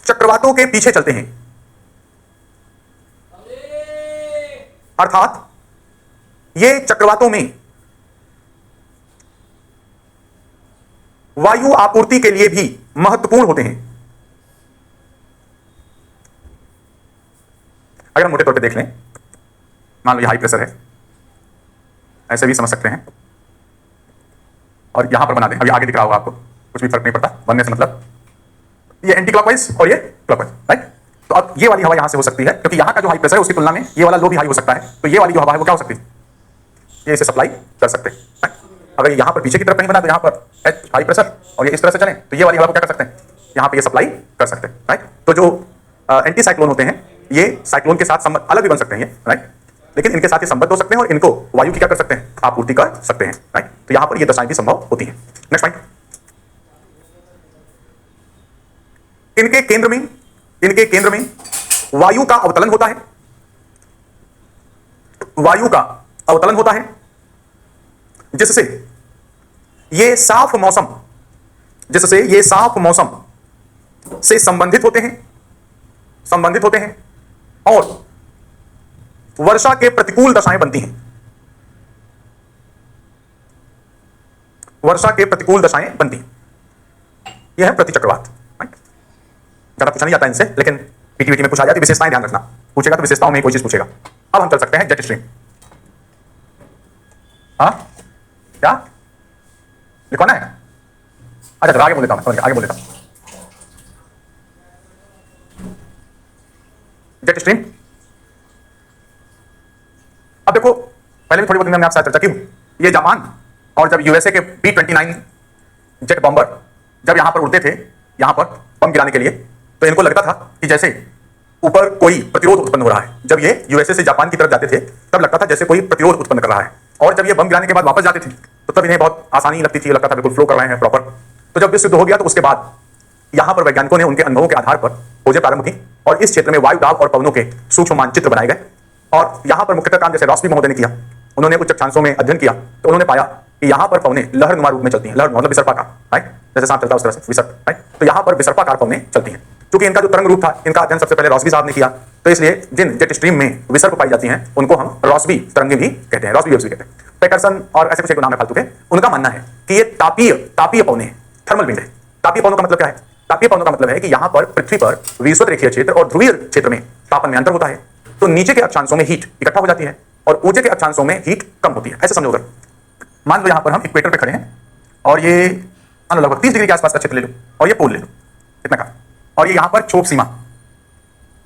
चक्रवातों के पीछे चलते हैं, अर्थात ये चक्रवातों में वायु आपूर्ति के लिए भी महत्वपूर्ण होते हैं। अगर हम मोटे तौर पे देख लें, मान लो ये हाई प्रेशर है, ऐसे भी समझ सकते हैं, और यहां पर बना दें। अभी आगे दिख रहा होगा आपको, कुछ भी फर्क नहीं पड़ता बनने से, मतलब ये एंटी क्लॉकवाइज और ये क्लॉकवाइज, राइट। तो अब ये वाली हवा यहां से हो सकती है, क्योंकि यहां का जो हाई प्रेशर है उसकी तुलना में ये वाला लो भी हाई हो सकता है। तो ये वाली जो हवा है वो क्या हो सकती है, ये इसे सप्लाई कर सकते हैं, राइट। अगर यहां पर पीछे की तरफ कहीं बना तो यहां पर हाई प्रेशर और ये इस तरह से चले तो ये वाली हवा को क्या कर सकते हैं, यहां पे ये सप्लाई कर सकते हैं, राइट। तो जो एंटी साइक्लोन होते हैं ये साइक्लोन के साथ संबंध अलग भी बन सकते हैं, राइट, लेकिन इनके साथ ये संबद्ध हो सकते हैं और इनको वायु की क्या कर सकते हैं, आपूर्ति कर सकते हैं, राइट। तो यहां पर ये दशाएं भी संभव होती हैं। नेक्स्ट पॉइंट, इनके केंद्र में वायु का अवतलन होता है। वायु का अवतलन होता है, जिससे ये साफ मौसम से संबंधित होते हैं और वर्षा के प्रतिकूल दशाएं बनती हैं। यह है प्रतिचक्रवात। ज्यादा पूछा नहीं जाता इनसे, लेकिन पीटीवीटी में पूछा जाती, विशेषताएं ध्यान रखना। पूछेगा तो विशेषताओं में कोई चीज पूछेगा। अब हम चल सकते हैं जेट स्ट्रीम। हाँ क्या लिखवाना है? अच्छा आगे बोल देता हूं, आगे बोल देता हूं। जेट स्ट्रीम, अब देखो पहले भी थोड़ी बहुत मैंने आपसे चर्चा की हूं। ये जापान और जब यूएसए के B-29 जेट बॉम्बर जब यहां पर उड़ते थे, यहां पर बम गिराने के लिए, तो इनको लगता था कि जैसे ऊपर कोई प्रतिरोध उत्पन्न हो रहा है। जब ये यूएसए से जापान की तरफ जाते थे तब लगता था जैसे कोई प्रतिरोध उत्पन्न कर रहा है, और जब ये बम गिराने के बाद वापस जाते थे तो तब इन्हें बहुत आसानी लगती थी, लगता था बिल्कुल फ्लो कर रहे हैं प्रॉपर। तो जब विश्व युद्ध हो गया तो उसके बाद यहां पर वैज्ञानिकों ने उनके अनुभवों के आधार पर खोजें प्रारंभ की और इस क्षेत्र में वायु दाब और पवनों के सूक्ष्म मानचित्र बनाए गए। और यहां पर मुख्यतः काम जैसे रॉस्बी महोदय ने किया, उन्होंने उच्च अक्षांशों में अध्ययन किया तो उन्होंने पाया कि यहां पर पवनें लहरनुमा रूप में चलती हैं। लहर मतलब विसर्पाकार, राइट, जैसे सांप चलता है उस तरह से विसर्प, राइट। तो यहां पर विसर्पाकार पवनें चलती हैं। क्योंकि इनका जो तरंग रूप था, इनका अध्ययन सबसे पहले रॉस्बी साहब ने किया, तो इसलिए जिन जेट स्ट्रीम में विसर्प पाई जाती हैं उनको हम रॉस्बी तरंगें भी कहते हैं, रॉस्बी वेव्स भी कहते हैं। पैटरसन और ऐसे कुछ एक नाम है फालतू के, उनका मानना है कि ये तापीय पवनें, थर्मल विंड है। तापीय पवनों का मतलब क्या है? तापीय पवनों का मतलब है कि यहां पर पृथ्वी पर विषुवत रेखीय क्षेत्र और ध्रुवीय क्षेत्र में तापमान में अंतर होता है, तो नीचे के अक्षांशों में हीट इकट्ठा हो जाती है और ऊंचे के अक्षांशों में हीट कम होती है। ऐसे समझो, अगर मान लो यहां पर हम इक्वेटर पे खड़े हैं और ये लगभग 30 डिग्री के आसपास का क्षेत्र ले लो और ये पोल ले लो, इतना का, और ये यहां पर छोप सीमा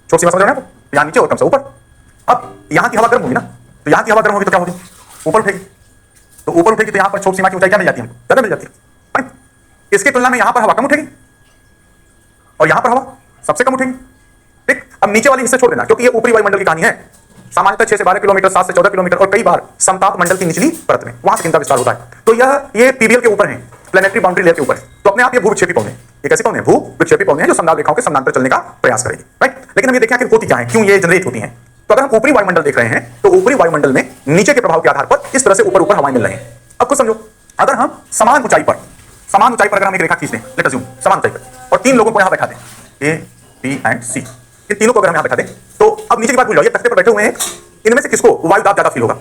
समझ रहे हैं, यहां नीचे और कम से ऊपर। अब यहां की हवा गर्म होगी ना, तो यहां की हवा गर्म होगी तो क्या होगी? ऊपर उठेगी, तो ऊपर उठेगी तो यहां पर छोप सीमा की ऊंचाई क्या मिल जाती है? ज्यादा मिल जाती है। इसकी तुलना में यहां पर हवा कम उठेगी और यहां पर हवा सबसे कम उठेगी। ठीक, अब नीचे वाली हिस्से छोड़ देना, क्योंकि ये ऊपरी वायुमंडल की कहानी है। सामान्यतः 6 से 12 किलोमीटर, 7 से 14 किलोमीटर और कई बार समताप मंडल की निचली परत में वहां से इनका विस्तार होता है। तो ये पीबीएल के ऊपर है, प्लैनेटरी बाउंड्री लेयर के ऊपर है। तो अपने आप ये भूविक्षेपी पवनें, ये कैसी पवनें? भूविक्षेपी पवनें जो समदाब रेखाओं के समानांतर चलने का प्रयास करेगी, राइट। लेकिन हम ये देखें आखिर होती क्या है, क्यों ये जनरेट होती हैं। तो अगर हम ऊपरी वायुमंडल देख रहे हैं तो ऊपरी वायुमंडल में नीचे के प्रभाव के आधार पर इस तरह से ऊपर हवाएं मिल रही हैं। अब कुछ समझो, अगर हम समान ऊंचाई पर अगर हम एक रेखा खींचते हैं, लेट अज्यूम समान ऊंचाई पर, और 3 लोगों को यहां बैठा दें, ए बी एंड सी, इन तीनों को अगर हम यहां बैठा दें, तो अब नीचे की बात भूल जाओ, ये तख्ते पर बैठे हुए हैं, इनमें से किसको वायु दाब ज्यादा फील होगा?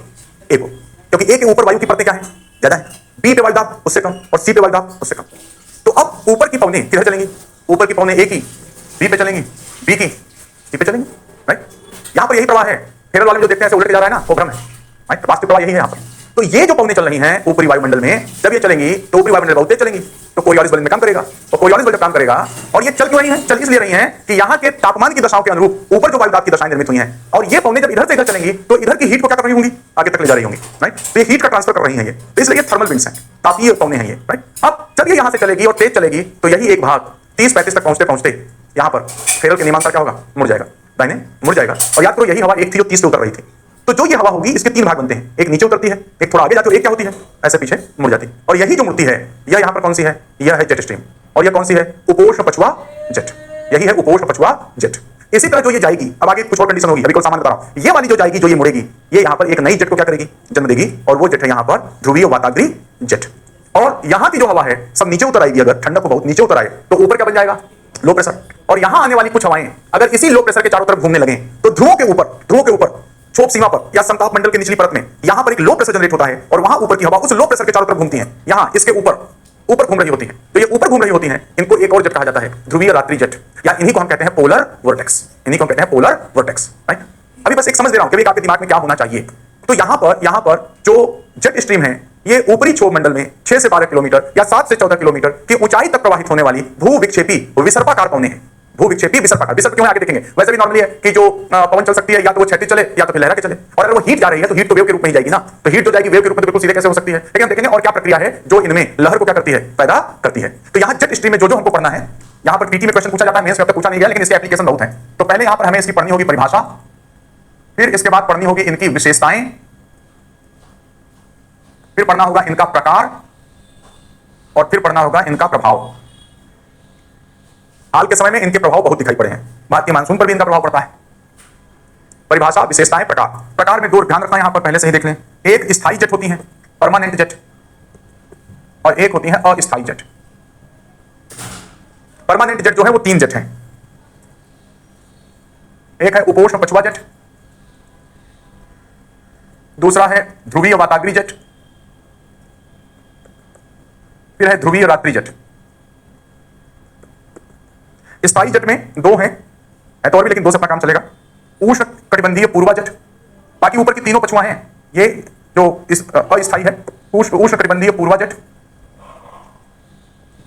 ए को, क्योंकि ए के ऊपर वायु की परतें क्या है? ज्यादा है। बी पे वायु दाब उससे कम और सी पे वायु दाब उससे कम। तो अब ऊपर की पवनें किधर चलेंगी? ऊपर की पवनें ए की बी पे चलेंगी, बी की सी पे चलेंगी, राइट। यहां पर यही प्रवाह है, फेरल वाले में जो देखते हैं ऐसे उलट के जा रहा है ना, वो भ्रम है, राइट। वास्तविक प्रवाह यही है यहां पर। तो ये जो पवनें चल रही हैं ऊपरी वायुमंडल में, जब ये चलेंगी तो ऊपरी वायुमंडल बहुत तेज चलेंगी, तो कोरियोलिस बल में काम करेगा, और कोरियोलिस बल जब काम करेगा, और ये चल क्यों रही हैं? चल इसलिए रही हैं कि यहाँ के तापमान की दशाओं के अनुरूप ऊपर जो वायु दाब की दशाएं निर्मित हुई हैं, और ये पवनें जब इधर से इधर चलेंगी तो इधर की हीट को क्या कर रही होंगी? आगे तक ले जा रही होंगी, राइट। तो ये हीट का ट्रांसफर कर रही हैं ये, तो इसलिए ये थर्मल विंड्स हैं, तापीय पवनें हैं ये, राइट। अब जब ये यहाँ से चलेगी और तेज चलेगी तो यही एक भाग 30-35 तक पहुंचते यहाँ पर फेरल के नियमानुसार क्या होगा? मुड़ जाएगा, दाहिने मुड़ जाएगा। और याद करो यही हवा एक थी जो 30 से उतर रही थी। तो जो ये हवा होगी इसके 3 भाग बनते हैं, एक नीचे उतरती है, एक थोड़ा आगे जाती है, एक क्या होती है? ऐसे पीछे मुड़ जाती है। और यही जो मुड़ती है यह यहाँ पर कौन सी है? यह है जेट स्ट्रीम। और यह कौन सी है? उपोष्ण पछुआ जेट। यही है उपोष्ण पछुआ जेट। इसी तरह जो ये जाएगी, अब आगे कुछ और कंडीशन होगी, अभी कोई सामान्य बता रहा हूं, ये वाली जो जाएगी, जो ये मुड़ेगी, ये यहाँ पर एक नई जेट को क्या करेगी? जन्म देगी, और वो जेट है यहाँ पर ध्रुवीय वाताग्री जेट। और यहाँ की जो हवा है सब नीचे उतर आएगी, अगर ठंडक को बहुत नीचे उतर आए तो ऊपर क्या बन जाएगा? Low pressure. और यहां आने वाली कुछ हवाएं अगर इसी लो प्रेशर के चारों तरफ घूमने लगे तो ध्रुवों के ऊपर छोप सीमा पर या समताप मंडल की निचली परत में यहां पर एक लो प्रेशर जनरेट होता है, और वहां ऊपर की हवा उस लो प्रेशर के चारों तरफ घूमती है, यहां इसके ऊपर घूम रही होती है। तो ये ऊपर घूम रही होती हैं, इनको एक और जेट कहा जाता है, ध्रुवीय रात्रि जेट, या इन्हीं को हम कहते हैं पोलर वोर्टेक्स। राइट। अभी बस एक समझ दे रहा हूं कि आपके दिमाग में क्या होना चाहिए। तो यहां पर जो जेट स्ट्रीम है ये ऊपरी क्षोभ मंडल में 6 से 12 किलोमीटर या 7 से 14 किलोमीटर की ऊंचाई तक प्रवाहित होने वाली भूविक्षेपी विसर्पाकार पवनें हैं। भूविक्षेपी विसर्पाकार, विसर्प क्यों है आगे देखेंगे। वैसे भी नॉर्मली है कि जो पवन चल सकती है या तो वो क्षैतिज चले या तो फिर लहरा के चले, और अगर वो हीट जा रही है तो हीट तो वेव के रूप में ही जाएगी ना, तो हीट जो जाएगी वेव के रूप में तो बिल्कुल सीधे कैसे हो सकती है। लेकिन हम देखेंगे और क्या प्रक्रिया है जो इनमें लहर को क्या करती है? पैदा करती है। तो यहाँ जेट स्ट्रीम में जो हमको पढ़ना है, यहाँ पर पीटी में क्वेश्चन पूछा जाता है, मेंस में अब तक पूछा नहीं गया, लेकिन इसके एप्लीकेशन बहुत है। तो पहले यहाँ पर हमें इसकी पढ़नी होगी परिभाषा, फिर इसके बाद पढ़नी होगी इनकी विशेषताएं, फिर पढ़ना होगा इनका प्रकार, और फिर पढ़ना होगा इनका प्रभाव। हाल के समय में इनके प्रभाव बहुत दिखाई पड़े हैं, भारत के मानसून पर भी इनका प्रभाव पड़ता है, परिभाषा, विशेषताएं, प्रकार। प्रकार में दो ध्यान रखना, यहां पर पहले से ही देख लें। एक स्थायी जेट होती हैं, परमानेंट जेट, और एक होती है अस्थायी जेट। परमानेंट जेट जो है वो 3 जेट हैं। एक है उपोष्ण पछुआ जेट, दूसरा है ध्रुवीय वाताग्री जेट, फिर है ध्रुवीय रात्रि जेट। स्थायी जेट में दो हैं, है तो और भी, लेकिन दो से अपना काम चलेगा। उष्ण कटिबंधीय पूर्वा जेट, बाकी ऊपर की तीनों पछुआ हैं। ये जो इस अस्थायी है उष्ण कटिबंधीय पूर्वा जेट,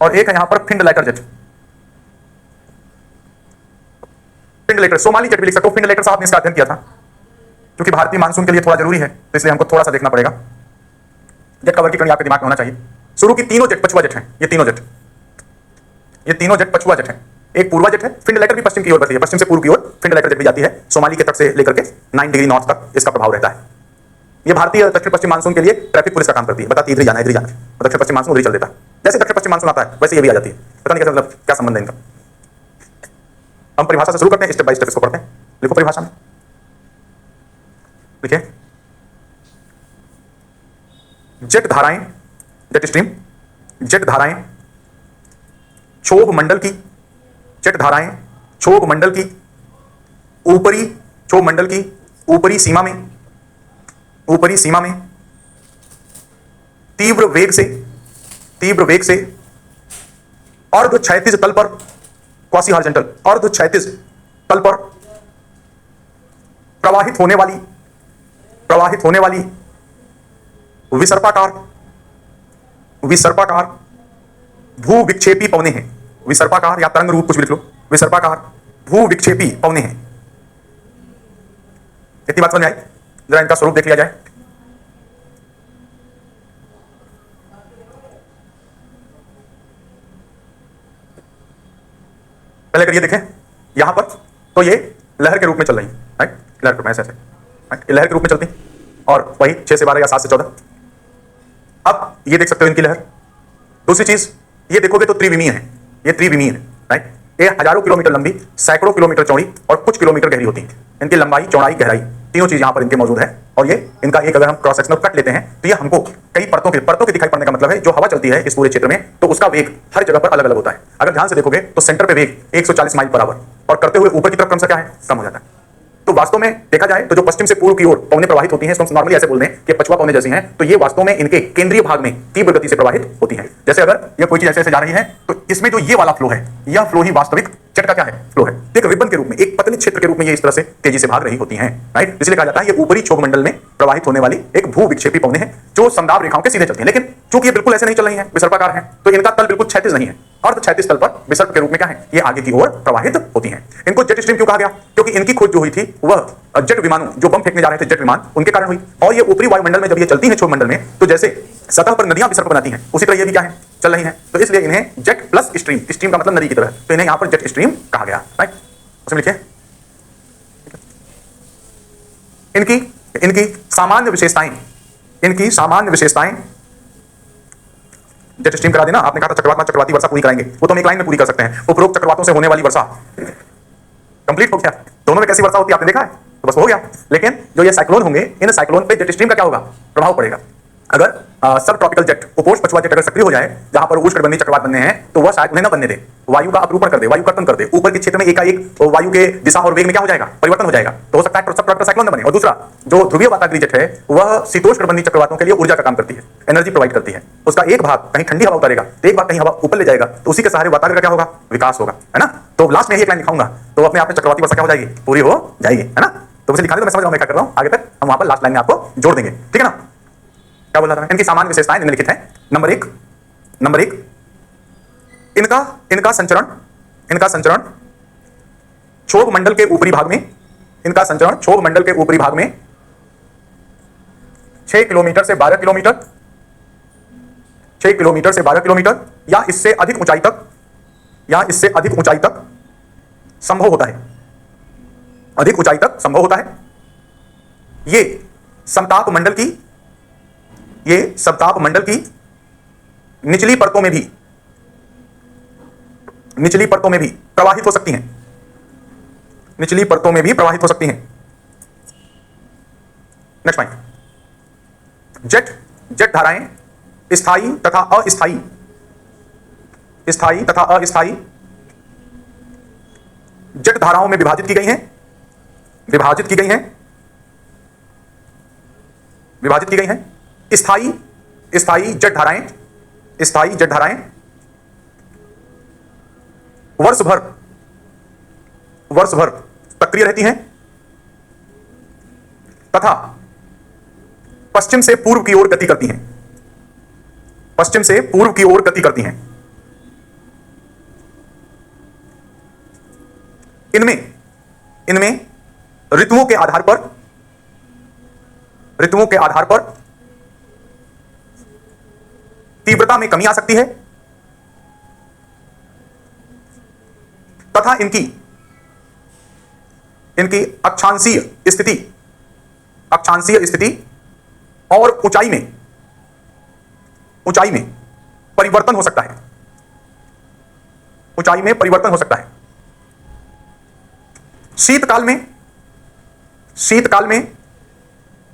और एक है यहां पर फिंडलैटर जेट। फिंडलैटर, सोमाली जेट भी लिख सकते हो। फिंडलैटर साहब ने इसका अध्ययन किया था, क्योंकि भारतीय मानसून के लिए थोड़ा जरूरी है, तो इसलिए हमको थोड़ा सा देखना पड़ेगा। जेट का वर्गीकरण आपके दिमाग में होना चाहिए। शुरू की तीनों जेट पछुआ जेट हैं। ये तीनों जेट पछुआ जेट हैं। एक पूर्वा जेट है, फिंडलैटर भी पश्चिम की ओर बढ़ती है, पश्चिम से पूर्व की ओर फिंडलैटर जेट भी जाती है। सोमाली के तट से लेकर के 9 डिग्री नॉर्थ तक इसका प्रभाव रहता है। ये भारतीय दक्षिण पश्चिम मानसून के लिए ट्रैफिक पुलिस का काम करती है, बताती है इधर जाना इधर जाना। दक्षिण पश्चिम मानसून उधर चल देता है। जैसे दक्षिण पश्चिम मानसून आता है वैसे ये भी आ जाती है। पता नहीं कैसा, मतलब क्या संबंध है इनका। हम परिभाषा से शुरू करते हैं, स्टेप बाय स्टेप इसको पढ़ते हैं। लिखो परिभाषा में, लिखिए जेट धाराएं, जेट स्ट्रीम, जेट धाराएं क्षोभ मंडल की, जेट धाराएं क्षोभ मंडल की ऊपरी, क्षोभ मंडल की ऊपरी सीमा में तीव्र वेग से अर्ध क्षैतिज तल पर, क्वासी हॉरिजॉन्टल, अर्ध क्षैतिज तल पर प्रवाहित होने वाली विसर्पाकार भू विक्षेपी पवने हैं। विसर्पाकार या तरंग रूप कुछ भी लिख लो, विसर्पाकार भू विक्षेपी पवने हैं। इतनी बात समझ में आई? जरा इनका स्वरूप देख लिया जाए। पहले अगर ये देखें यहां पर, तो ये लहर के रूप में चल रही है, राइट? लहर के ऐसे लहर के रूप में चलती, और वही 6 से 12 या 7 से 14। अब ये देख सकते हो इनकी लहर। दूसरी चीज ये देखोगे तो त्रिविमीय है, ये त्रिविमीय है, राइट? ये हजारों किलोमीटर लंबी, सैकड़ों किलोमीटर चौड़ी और कुछ किलोमीटर गहरी होती है। इनकी लंबाई, चौड़ाई, गहराई तीनों चीज यहां पर इनके मौजूद है। और ये इनका एक अगर हम क्रॉस सेक्शनल कट लेते हैं तो ये हमको कई परतों के दिखाई पड़ने का मतलब है जो हवा चलती है इस पूरे क्षेत्र में, तो उसका वेग हर जगह पर अलग अलग होता है। अगर ध्यान से देखोगे तो सेंटर पे वेग 140 माइल पर आवर, और करते हुए ऊपर की तरफ क्रमशः क्या है, कम हो जाता है। तो वास्तव में देखा जाए तो जो पश्चिम से पूर्व की ओर पवनें प्रवाहित होती हैं, इसको हम नॉर्मली ऐसे बोल दें कि पछुआ पवनें जैसी हैं, तो ये वास्तव में इनके केंद्रीय भाग में तीव्र गति से प्रवाहित होती हैं। जैसे अगर ये कोई चीज ऐसे जा रही है तो इसमें जो ये वाला फ्लो है, यह फ्लो ही वास्तविक जेट का क्या है, फ्लो है। एक रिबन के रूप में, एक पतली क्षेत्र के रूप में ये इस तरह से तेजी से भाग रही होती हैं, राइट? इसलिए कहा जाता है ये ऊपरी क्षोभ मंडल में प्रवाहित होने वाली एक भू विक्षेपी पवनें हैं जो समदाब रेखाओं के सीधे चलती हैं। लेकिन चूंकि ये बिल्कुल ऐसे नहीं चल रही है, विसर्पाकार है, तो इनका तल बिल्कुल क्षैतिज नहीं है, अर्ध क्षैतिज तल पर विसर्प के रूप में क्या है, ये आगे की ओर प्रवाहित होती हैं। इनको जेट स्ट्रीम क्यों कहा गया? क्योंकि इनकी खोज जो हुई थी वह जेट विमानों, जो बम फेंकने जा रहे थे जेट विमान, उनके कारण हुई। और ये ऊपरी वायुमंडल में जब ये चलती है क्षोभ मंडल में, तो जैसे सतह पर नदियां विसर्प बनाती हैं, उसी तरह ये भी क्या है, चल रही हैं। तो इसलिए इन्हें जेट प्लस स्ट्रीम, स्ट्रीम का मतलब नदी की तरह, तो इन्हें यहां पर जेट स्ट्रीम कहा गया, राइट? उसमें लिखिए इनकी सामान्य विशेषताएं, जेट स्ट्रीम करा देना। आपने कहा था चक्रवाती वर्षा पूरी कराएंगे, वो तो हम एक लाइन में पूरी कर सकते हैं। उपरोक्त चक्रवातों से होने वाली वर्षा कंप्लीट हो गया। दोनों में कैसी वर्षा होती है आपने देखा है, तो बस हो गया। लेकिन जो ये साइक्लोन होंगे, इन साइक्लोन पे जेट स्ट्रीम का क्या होगा, प्रभाव पड़ेगा। अगर सब ट्रॉपिकल जेट, उपोष्ण पछुआ जेट अगर सक्रिय हो जाए, जहां पर उष्णकटिबंधीय चक्रवात बनने हैं, तो वह शायद उन्हें न बनने दे, वायु का अपरूपण कर दे, वायु कर्तन कर दे। ऊपर के क्षेत्र में एकाएक वायु के दिशा और वेग में क्या हो जाएगा, परिवर्तन हो जाएगा। तो हो सकता है सब ट्रॉपिकल साइक्लोन बने। और दूसरा, जो ध्रुवीय वाताग्री जेट है, वह शीतोष्णकटिबंधीय चक्रवातों के लिए ऊर्जा का काम करती है, एनर्जी प्रोवाइड करती है। उसका एक भाग कहीं ठंडी हवा उतारेगा, तो एक भाग कहीं हवा ऊपर ले जाएगा, तो उसी के सहारे वातावरण का क्या होगा, विकास होगा, है ना? तो लास्ट में एक लाइन दिखाऊंगा, तो अपने आप में चक्रवाती वर्षा क्या हो जाएगी, पूरी हो जाएगी, है ना? तो मुझे दिखा दे, तो मैं समझ रहा हूं मैं क्या कर रहा हूं। आगे तक हम वहां पर लास्ट लाइन में आपको जोड़ देंगे, ठीक है ना? क्या बोल रहा था? इनकी सामान्य विशेषताएं निम्नलिखित हैं। नंबर एक, इनका संचरण क्षोभ मंडल के ऊपरी भाग में, इनका संचरण क्षोभ मंडल के ऊपरी भाग में 6 किलोमीटर से 12 किलोमीटर, 6 किलोमीटर से 12 किलोमीटर या इससे अधिक ऊंचाई तक संभव होता है, अधिक ऊंचाई तक संभव होता है। ये समताप मंडल की निचली परतों में भी प्रवाहित हो सकती हैं, निचली परतों में भी प्रवाहित हो सकती हैं। नेक्स्ट पॉइंट, जेट धाराएं स्थायी तथा अस्थायी, स्थायी तथा अस्थायी जेट धाराओं में विभाजित की गई हैं, विभाजित की गई हैं, विभाजित की गई हैं। स्थायी जेट धाराएं, स्थायी जेट धाराएं वर्ष भर सक्रिय रहती हैं तथा पश्चिम से पूर्व की ओर गति करती हैं, पश्चिम से पूर्व की ओर गति करती हैं। इनमें ऋतुओं के आधार पर तीव्रता में कमी आ सकती है तथा इनकी अक्षांशीय स्थिति और ऊंचाई में परिवर्तन हो सकता है, ऊंचाई में परिवर्तन हो सकता है। शीतकाल में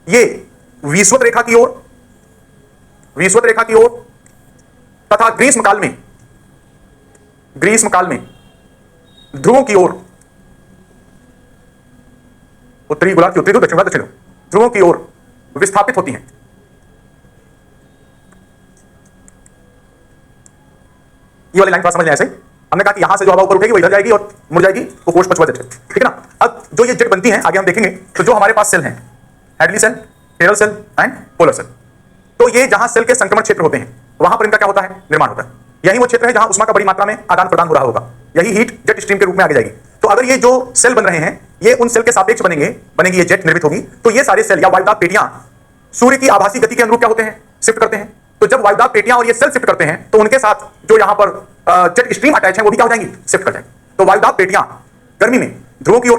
ये विषुवत रेखा की ओर तथा ग्रीष्मकाल में ध्रुवों की ओर, उत्तरी गोलार्ध की उत्तरी ध्रुव, दक्षिण गोलार्ध दक्षिण ध्रुव, ध्रुवों की ओर विस्थापित होती हैं। ये वाली लाइन थोड़ा समझ लें। ऐसे हमने कहा कि यहां से जो हवा ऊपर उठेगी वो इधर जाएगी और मुड़ जाएगी, वो कोष पछुआ देते, ठीक है ना। अब जो ये जेट बनती है आगे हम देखेंगे, तो जो हमारे पास सेल हैं, Hadley cell, Ferrel cell and polar cell, तो ये जहां सेल के संक्रमण क्षेत्र होते हैं वहां पर इनका क्या होता है, निर्माण होता है। यही वो क्षेत्र है जहां उष्मा का बड़ी मात्रा में आदान प्रदान हो रहा होगा, यही हीट जेट स्ट्रीम के रूप में आगे जाएगी। तो अगर ये जो सेल बन रहे हैं ये उन सेल के सापेक्ष बनेगी ये जेट निर्मित होगी, तो ये सारे सेल या वायुदाब पेटियां सूर्य की आभासी गति के अनुरूप क्या होते हैं, शिफ्ट करते हैं। तो जब वायुदाब पेटियां और ये सेल शिफ्ट करते हैं तो उनके साथ जो यहां पर जेट स्ट्रीम अटैच है वो भी क्या हो जाएंगी, शिफ्ट कर जाएंगे। तो वायुदाब पेटियां गर्मी में ध्रुवों की ओर,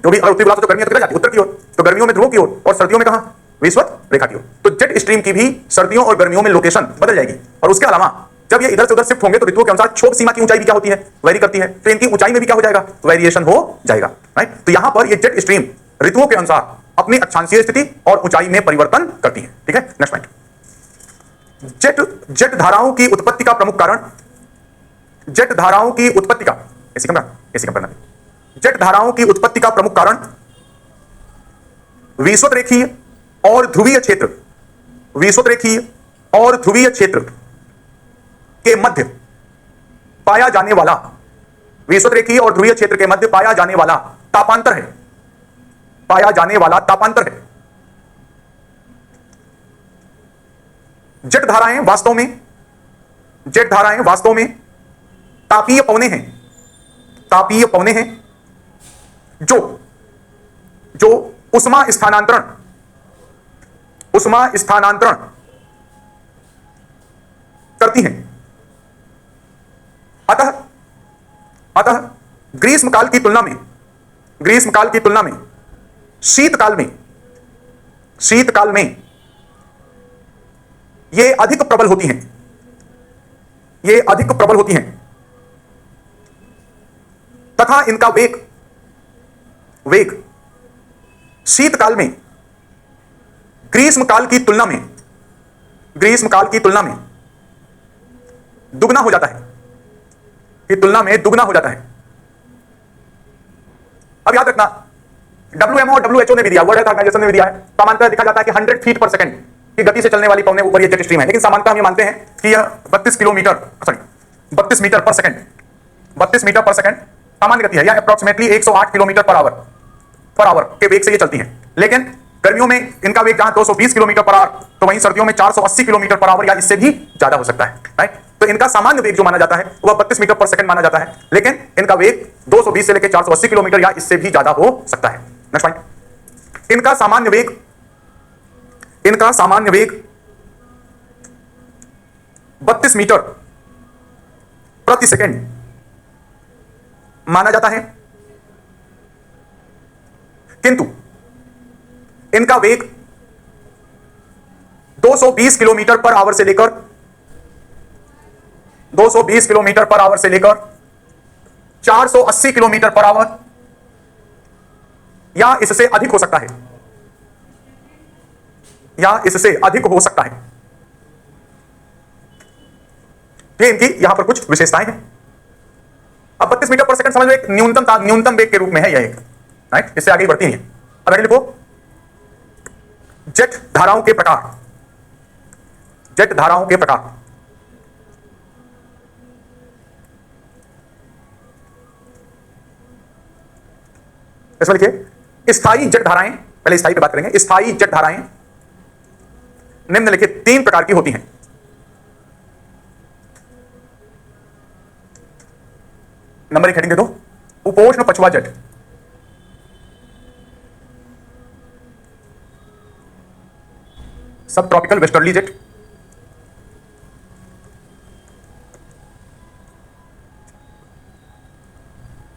जो भी अगर उत्तरी गोलार्ध तो गर्मी है तो जाती है उत्तर की ओर, तो गर्मियों में ध्रुवों की ओर और सर्दियों में कहां, विषुवत रेखा की ओर। तो जेट स्ट्रीम की भी सर्दियों और गर्मियों में लोकेशन बदल जाएगी। और उसके अलावा जब ये इधर से उधर शिफ्ट होंगे तो ऋतुओं के अनुसार क्षोभ सीमा की ऊंचाई भी क्या होती है, वेरी करती है। तो इनकी ऊंचाई में भी क्या हो जाएगा, वेरिएशन हो जाएगा, राइट। तो यहां पर ये जेट स्ट्रीम ऋतुओं के अनुसार अपनी अक्षांशीय स्थिति और ऊंचाई में परिवर्तन करती है, ठीक है। नेक्स्ट पॉइंट, जेट धाराओं की उत्पत्ति का प्रमुख कारण, जेट धाराओं की उत्पत्ति का एसी कम करना, जेट धाराओं की उत्पत्ति का प्रमुख कारण विषुवत रेखीय और ध्रुवीय क्षेत्र, विषुवत रेखीय और ध्रुवीय क्षेत्र के मध्य पाया जाने वाला, विषुवत रेखीय और ध्रुवीय क्षेत्र के मध्य पाया जाने वाला तापांतर है, पाया जाने वाला तापांतर है। जेट धाराएं वास्तव में तापीय पवने हैं, तापीय पवने हैं जो उष्मा स्थानांतरण करती हैं। अतः ग्रीष्मकाल की तुलना में शीतकाल में ये अधिक प्रबल होती हैं, तथा इनका वेग शीतकाल में ग्रीष्मकाल की तुलना में दुगना हो जाता है, अब याद रखना WMO और WHO ने भी दिया, वर्ल्ड हेल्थ ऑर्गेनाइजेशन ने भी दिया है, सामान्यतः देखा जाता है कि 100 फीट पर सेकंड की गति से चलने वाली पवने ऊपर ये जेट स्ट्रीम है। लेकिन सामान्यतः हम ये मानते हैं कि यह 32 मीटर पर सेकंड सामान्य गति है, या अप्रोक्सीमेटली 108 किलोमीटर पर आवर के वेग से ये चलती है। लेकिन गर्मियों में इनका वेग जहां 220 किलोमीटर पर आवर, तो वहीं सर्दियों में 480 किलोमीटर पर आवर या इससे भी ज्यादा हो सकता है, राइट। तो इनका सामान्य वेग जो माना जाता है वह 32 मीटर पर सेकंड माना जाता है, लेकिन इनका वेग 220 से लेकर 480 किलोमीटर या इससे भी ज्यादा हो सकता है। नेक्स्ट पॉइंट, इनका सामान्य वेग 32 मीटर प्रति सेकंड माना जाता है, किंतु इनका वेग 220 किलोमीटर पर आवर से लेकर 480 किलोमीटर पर आवर या इससे अधिक हो सकता है, या इससे अधिक हो सकता है। ये इनकी यहां पर कुछ विशेषताएं हैं। अब 32 मीटर पर सेकंड समझ लो एक न्यूनतम वेग के रूप में है यह एक, राइट, इससे आगे बढ़ती नहीं है। अब आगे लिखो जेट धाराओं के प्रकार, जेट धाराओं के प्रकार। इसमें लिखिए स्थायी जेट धाराएं, पहले स्थायी पे बात करेंगे। स्थायी जेट धाराएं निम्नलिखित 3 प्रकार की होती हैं। नंबर 1 हेडिंग दे दो, उपोष्ण पछुआ जेट। सब ट्रॉपिकल वेस्टर्ली जेट,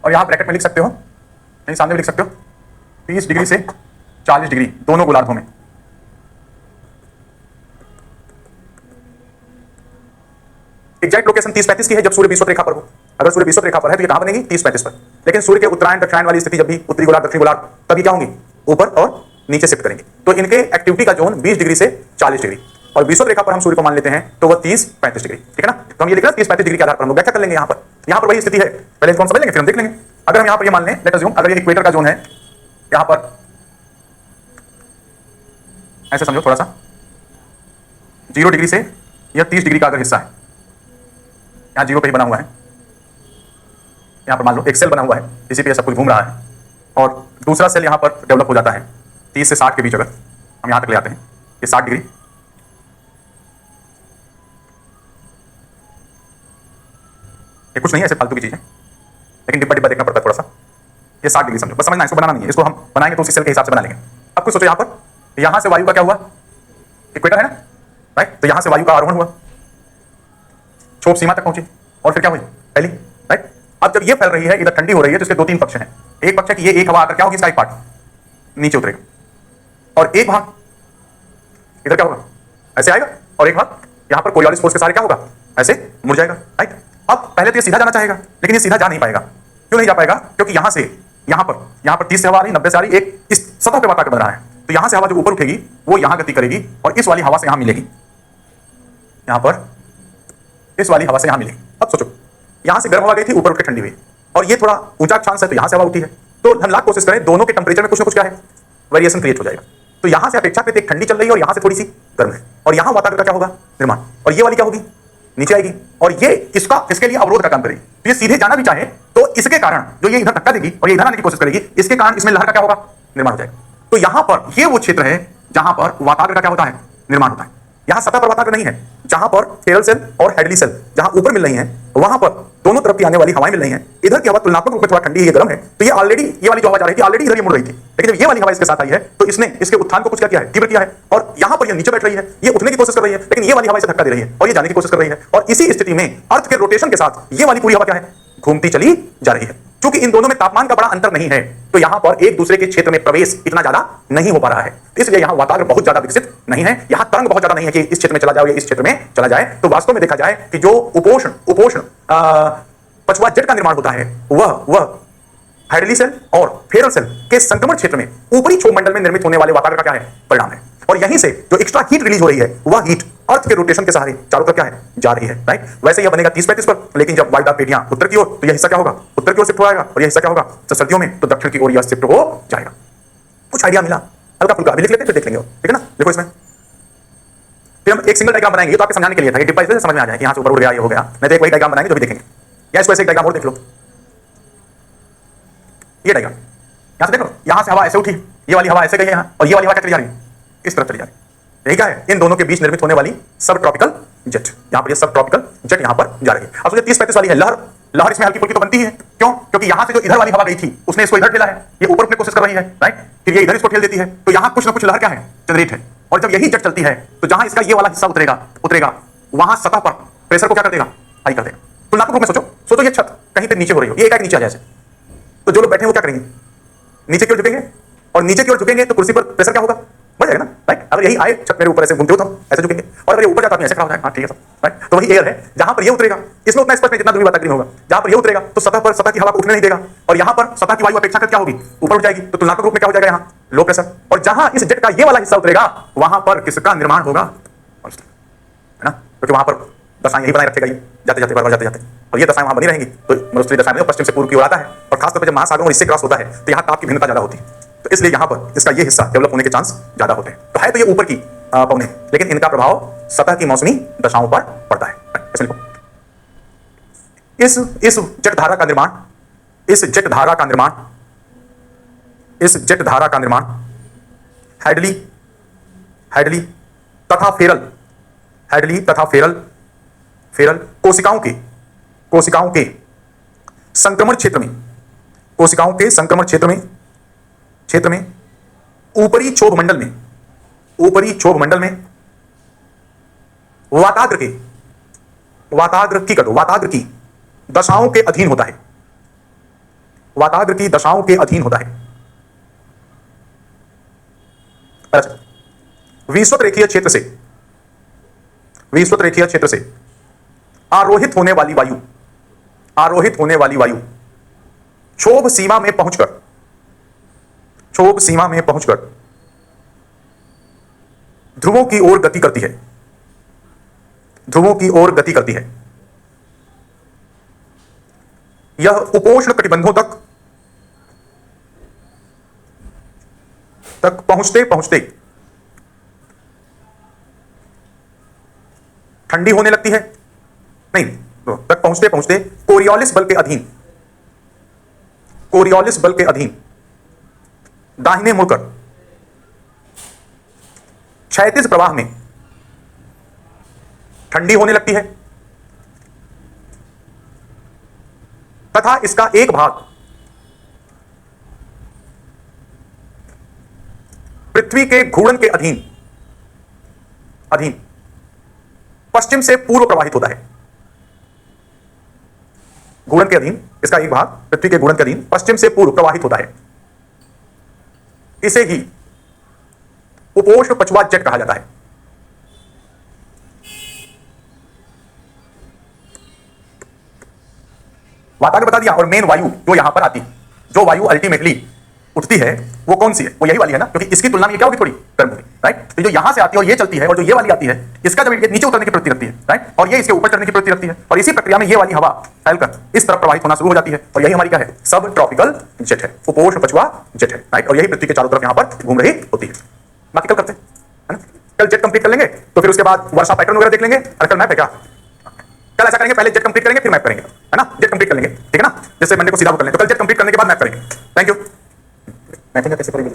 और यहां ब्रैकेट में लिख सकते हो, नहीं सामने भी लिख सकते हो, 30 डिग्री से 40 डिग्री दोनों गोलार्धों में। एग्जैक्ट लोकेशन 30-35 की है जब सूर्य विषुवत रेखा पर हो। अगर सूर्य विषुवत रेखा पर है तो ये कहां बनेगी? 30-35 पर। लेकिन सूर्य के उत्तरायण दक्षिणायन वाली स्थिति जब भी उत्तरी गोलार्ध दक्षिणी गोलार्ध, तभी क्या होंगी? ऊपर और नीचे शिफ्ट करेंगे। तो इनके एक्टिविटी का जोन 20 डिग्री से 40 डिग्री, और विषुवत रेखा पर हम सूर्य को मान लेते हैं तो वह 30-35 डिग्री, ठीक है ना। तो हम ये लिख रहे हैं 30-35 डिग्री के आधार पर हम लोग व्याख्या कर लेंगे। यहां पर वही स्थिति है, पहले इसको हम समझ लेंगे फिर हम देख लेंगे। अगर हम यहां पर ये मान लें, लेट अस अज्यूम, अगर ये इक्वेटर का जोन है, यहां पर ऐसे समझो थोड़ा सा, 0 डिग्री से यह 30 डिग्री का अगर हिस्सा है, यहां 0 पे ही बना हुआ है, यहां पर मान लो एक सेल बना हुआ है, इसी पे सब कुछ घूम रहा है, और दूसरा सेल यहां पर डेवलप हो जाता है 30 से 60 के बीच। अगर हम यहां तक ले आते हैं, ये 60 डिग्री, ये कुछ नहीं है, ऐसे फालतू की चीज है, लेकिन डिब्बा डिब्बा देखना पड़ता है थोड़ा सा। ये 60 डिग्री समझो, बस समझना, इसको बनाना नहीं है, इसको हम बनाएंगे तो उसी सेल के हिसाब से बना लेंगे। अब कुछ सोचो, यहां पर, यहां से वायु का क्या हुआ? इक्वेटर है ना, राइट, तो यहां से वायु का आरोहण हुआ, छोप सीमा तक पहुंची, और फिर क्या हुई? पहली, राइट। अब जब ये फैल रही है, इधर ठंडी हो रही है, तो इसके 2-3 पक्ष हैं। एक पक्ष है कि ये एक हवा आकर क्या होगी, इसका एक पार्ट नीचे उतरेगा, और एक भाग इधर क्या होगा? ऐसे आएगा, और एक भाग यहां पर कोरियोलिस फोर्स के सहारे क्या होगा? ऐसे मुड़ जाएगा, राइट। अब पहले तो ये सीधा जाना चाहेगा, लेकिन ये सीधा जा नहीं पाएगा। क्यों नहीं जा पाएगा? क्योंकि यहां से यहां पर 30 से हवा आ रही, 90 से आ रही, एक इस सतह पे वातावरण बन रहा है, तो यहां से हवा जो ऊपर उठेगी वो यहां गति करेगी, और इस वाली हवा से यहां मिलेगी, यहां पर इस वाली हवा से यहां मिलेगी। अब सोचो, यहां से गर्म हवा गई थी, ऊपर उठ के ठंडी हुई, और ये थोड़ा ऊंचा अक्षांश है तो यहां से हवा उठी है, तो हम लाख कोशिश करें, दोनों के टेंपरेचर में कुछ ना कुछ क्या है? वेरिएशन क्रिएट हो जाएगा। तो यहां से अपेक्षाकृत एक ठंडी चल रही है और यहां से थोड़ी सी गर्म है, और यहां वातावरण का क्या होगा? निर्माण, और ये वाली क्या होगी? नीचे आएगी, और ये इसके लिए अवरोध का काम करेगी। तो ये सीधे जाना भी चाहे तो इसके कारण जो ये इधर धक्का देगी और ये इधर आने की कोशिश करेगी, इसके कारण इसमें लहर का क्या होगा? निर्माण हो जाएगा। तो यहां पर ये वो क्षेत्र है जहां पर वातावरण का क्या होता है? निर्माण होता है। यहां सतह पर वातावरण नहीं है, जहां पर फेरल सेल और हेडली सेल जहां ऊपर मिल रही हैं, वहां पर दोनों तरफ की आने वाली हवाएं मिल रही हैं। इधर की हवा तुलनात्मक रूप में थोड़ा ठंडी है, ये गर्म है, तो ये ऑलरेडी, ये वाली जो हवा जा रही थी ऑलरेडी इधर ये मुड़ रही थी, लेकिन जब ये वाली हवा इसके साथ आई है तो इसने इसके उत्थान को कुछ क्या किया है? तीव्र किया है, और यहां पर ये नीचे बैठ रही है, ये उठने की कोशिश कर रही है, लेकिन ये वाली हवा इसे धक्का दे रही है और ये जाने की कोशिश कर रही है, और इसी स्थिति में अर्थ के रोटेशन के साथ ये वाली पूरी हवा क्या है? घूमती चली जा रही है। क्योंकि इन दोनों में तापमान का बड़ा अंतर नहीं है, तो यहां पर एक दूसरे के क्षेत्र में प्रवेश इतना ज्यादा नहीं हो पा रहा है, इसलिए यहां वातावरण बहुत ज्यादा विकसित नहीं है। यहां तरंग बहुत ज्यादा नहीं है कि इस क्षेत्र में चला जाए या इस क्षेत्र में चला जाए। तो वास्तव में देखा जाए कि जो उपोष्ण पछुआ जेट का निर्माण होता है, वह हाइड्रोली सेल और फेरल सेल के संक्रमण क्षेत्र में ऊपरी क्षोभ मंडल में निर्मित होने वाले वातावरण का क्या है? परिणाम है। और यहीं से जो एक्स्ट्रा हीट रिलीज हो रही है, वह हीट अर्थ के रोटेशन के सहारे चारों तरफ क्या है? जा रही है, राइट। वैसे यह बनेगा 30-35 पर, लेकिन जब वायुदाब पेटियां उत्तर की ओर, तो यह हिस्सा क्या होगा? उत्तर की ओर शिफ्ट हो जाएगा, और यह हिस्सा क्या होगा? तो सर्दियों में तो दक्षिण की ओर यह शिफ्ट हो जाएगा। कुछ आइडिया मिला? हल्का फुल्का अभी लिख लेते हैं, फिर देख लेंगे, ठीक है ना। देखो इसमें फिर हम एक सिंगल डायग्राम बनाएंगे, तो आपके समझाने के लिए था, ये डिब्बा इससे समझ में आ जाए कि यहां से ऊपर उड़ गया, ये हो गया। नहीं तो एक वही डायग्राम बनाएंगे जो भी देखेंगे, या इसको ऐसे एक डायग्राम और देख लो, ये डायग्राम यहां से देखो, यहां से हवा ऐसे उठी, ये वाली हवा ऐसे गई है यहां, और ये वाली हवा क्या चली जा रही है? इस तरफ चली जा रही है। यही क्या है? इन दोनों के बीच निर्मित होने वाली सब ट्रॉपिकल जेट, यहां पर ये सब ट्रॉपिकल जेट यहां पर जा रही है। अब सोचिए 30-35 वाली है लहर इसमें हल्की फुल्की तो बनती है, क्यों? क्योंकि यहां से जो इधर वाली हवा गई थी उसने इसको इधर ठेला है, ये ऊपर उठने की कोशिश कर रही है, राइट, फिर ये इधर इसको ठेल देती है, तो यहां कुछ ना कुछ लहर क्या है? जनरेट है। और जब यही जेट चलती है तो जहां इसका ये वाला हिस्सा उतरेगा वहां सतह पर प्रेशर को क्या कर देगा? हाई कर देगा। तुलनात्मक रूप में सोचो ये छत कहीं पे नीचे हो रही हो, ये एक नीचे आ जाए, तो जो लोग बैठे हैं वो क्या करेंगे? नीचे की ओर झुकेंगे, और नीचे की ओर झुकेंगे तो कुर्सी पर प्रेशर क्या होगा? बढ़ जाएगा ना, राइट। अगर यही आए छत मेरे ऊपर ऐसे घूमते हो तो हम ऐसे झुकेंगे, और अगर ये ऊपर जाता है ऐसे खड़ा हो जाएगा, हाँ ठीक है सब, राइट। तो वही एयर है, जहां पर ये उतरेगा इसमें उतना स्पष्ट नहीं जितना दूरी वातावरण होगा, जहां पर ये उतरेगा तो सतह की हवा को उठने नहीं देगा, और यहां पर सतह की वायु अपेक्षाकृत क्या होगी? ऊपर उठ जाएगी, तो तुलनात्मक रूप में क्या हो जाएगा? यहाँ लो प्रेशर, और जहां इस जेट का ये वाला हिस्सा उतरेगा वहां पर किसका निर्माण होगा, है ना, क्योंकि वहां पर दशाएं यही बनाए रखेगा, ये जाते जाते बार जाते जाते, और ये दशाएं वहां बनी रहेंगी, तो मरुस्थलीय दशा में पश्चिम से पूर्व की ओर आता है, और खासतौर पर जब महासागरों और इससे क्रॉस होता है तो यहाँ ताप की भिन्नता ज्यादा होती है, तो इसलिए यहाँ पर इसका ये हिस्सा डेवलप होने के चांस ज्यादा होते हैं। तो है तो ये ऊपर की पवने, लेकिन इनका प्रभाव सतह की मौसमी दशाओं पर पड़ता है। इस जेट धारा का निर्माण, इस जेट धारा का निर्माण, इस जेट धारा का निर्माण हैडली हैडली तथा फेरल, हैडली तथा फेरल कोशिकाओं के संक्रमण क्षेत्र में, कोशिकाओं के संक्रमण क्षेत्र में ऊपरी क्षोभ मंडल में वाताग्र की दशाओं के अधीन होता है, वाताग्र की दशाओं के अधीन होता है। विषुवत रेखीय क्षेत्र से आरोहित होने वाली वायु क्षोभ सीमा में पहुंचकर ध्रुवों की ओर गति करती है, यह उपोष्ण कटिबंधों तक पहुंचते ठंडी होने लगती है, नहीं तक पहुंचते कोरियोलिस बल के अधीन दाहिने मुड़कर क्षैतिज प्रवाह में ठंडी होने लगती है, तथा इसका एक भाग पृथ्वी के घूर्णन के अधीन पश्चिम से पूर्व प्रवाहित होता है। घूर्णन के अधीन इसका एक भाग पृथ्वी के घूर्णन के अधीन पश्चिम से पूर्व प्रवाहित होता है, इसे ही उपोष्ण पछुआ जेट कहा जाता है। वाताग्र बता दिया, और मेन वायु जो यहां पर आती है, जो वायु अल्टीमेटली उठती है वो कौन सी है, वो यही वाली है ना, क्योंकि इसकी तुलना में क्या होगी, थोड़ी गर्म होगी, राइट। तो जो यहां से आती है और ये चलती है, और जो ये वाली आती है, इसका जब ये नीचे उतरने की प्रवृत्ति रखती है, राइट, और ये इसके ऊपर चढ़ने की प्रवृत्ति रखती है, और इसी प्रक्रिया में ये वाली हवा फैलकर इस तरफ प्रवाहित होना शुरू हो जाती है, और यही हमारी क्या है, सब ट्रॉपिकल जेट है, उपोष्ण पछुआ जेट है, राइट, और यही पृथ्वी के चारों तरफ यहां पर घूम रही होती है। बाकी कल करते हैं, है ना, कल जेट कंप्लीट कर लेंगे, तो फिर उसके बाद वर्षा पैटर्न वगैरह देख लेंगे, और कल मैप है क्या, कल ऐसा करेंगे, पहले जेट कंप्लीट करेंगे फिर मैप करेंगे, है ना, जेट कंप्लीट कर लेंगे, ठीक है ना, जैसे मंडे को सीधा कर लेंगे, तो कल जेट कंप्लीट करने के बाद मैप करेंगे। Thank you. मैपिंग कैसे करेंगे?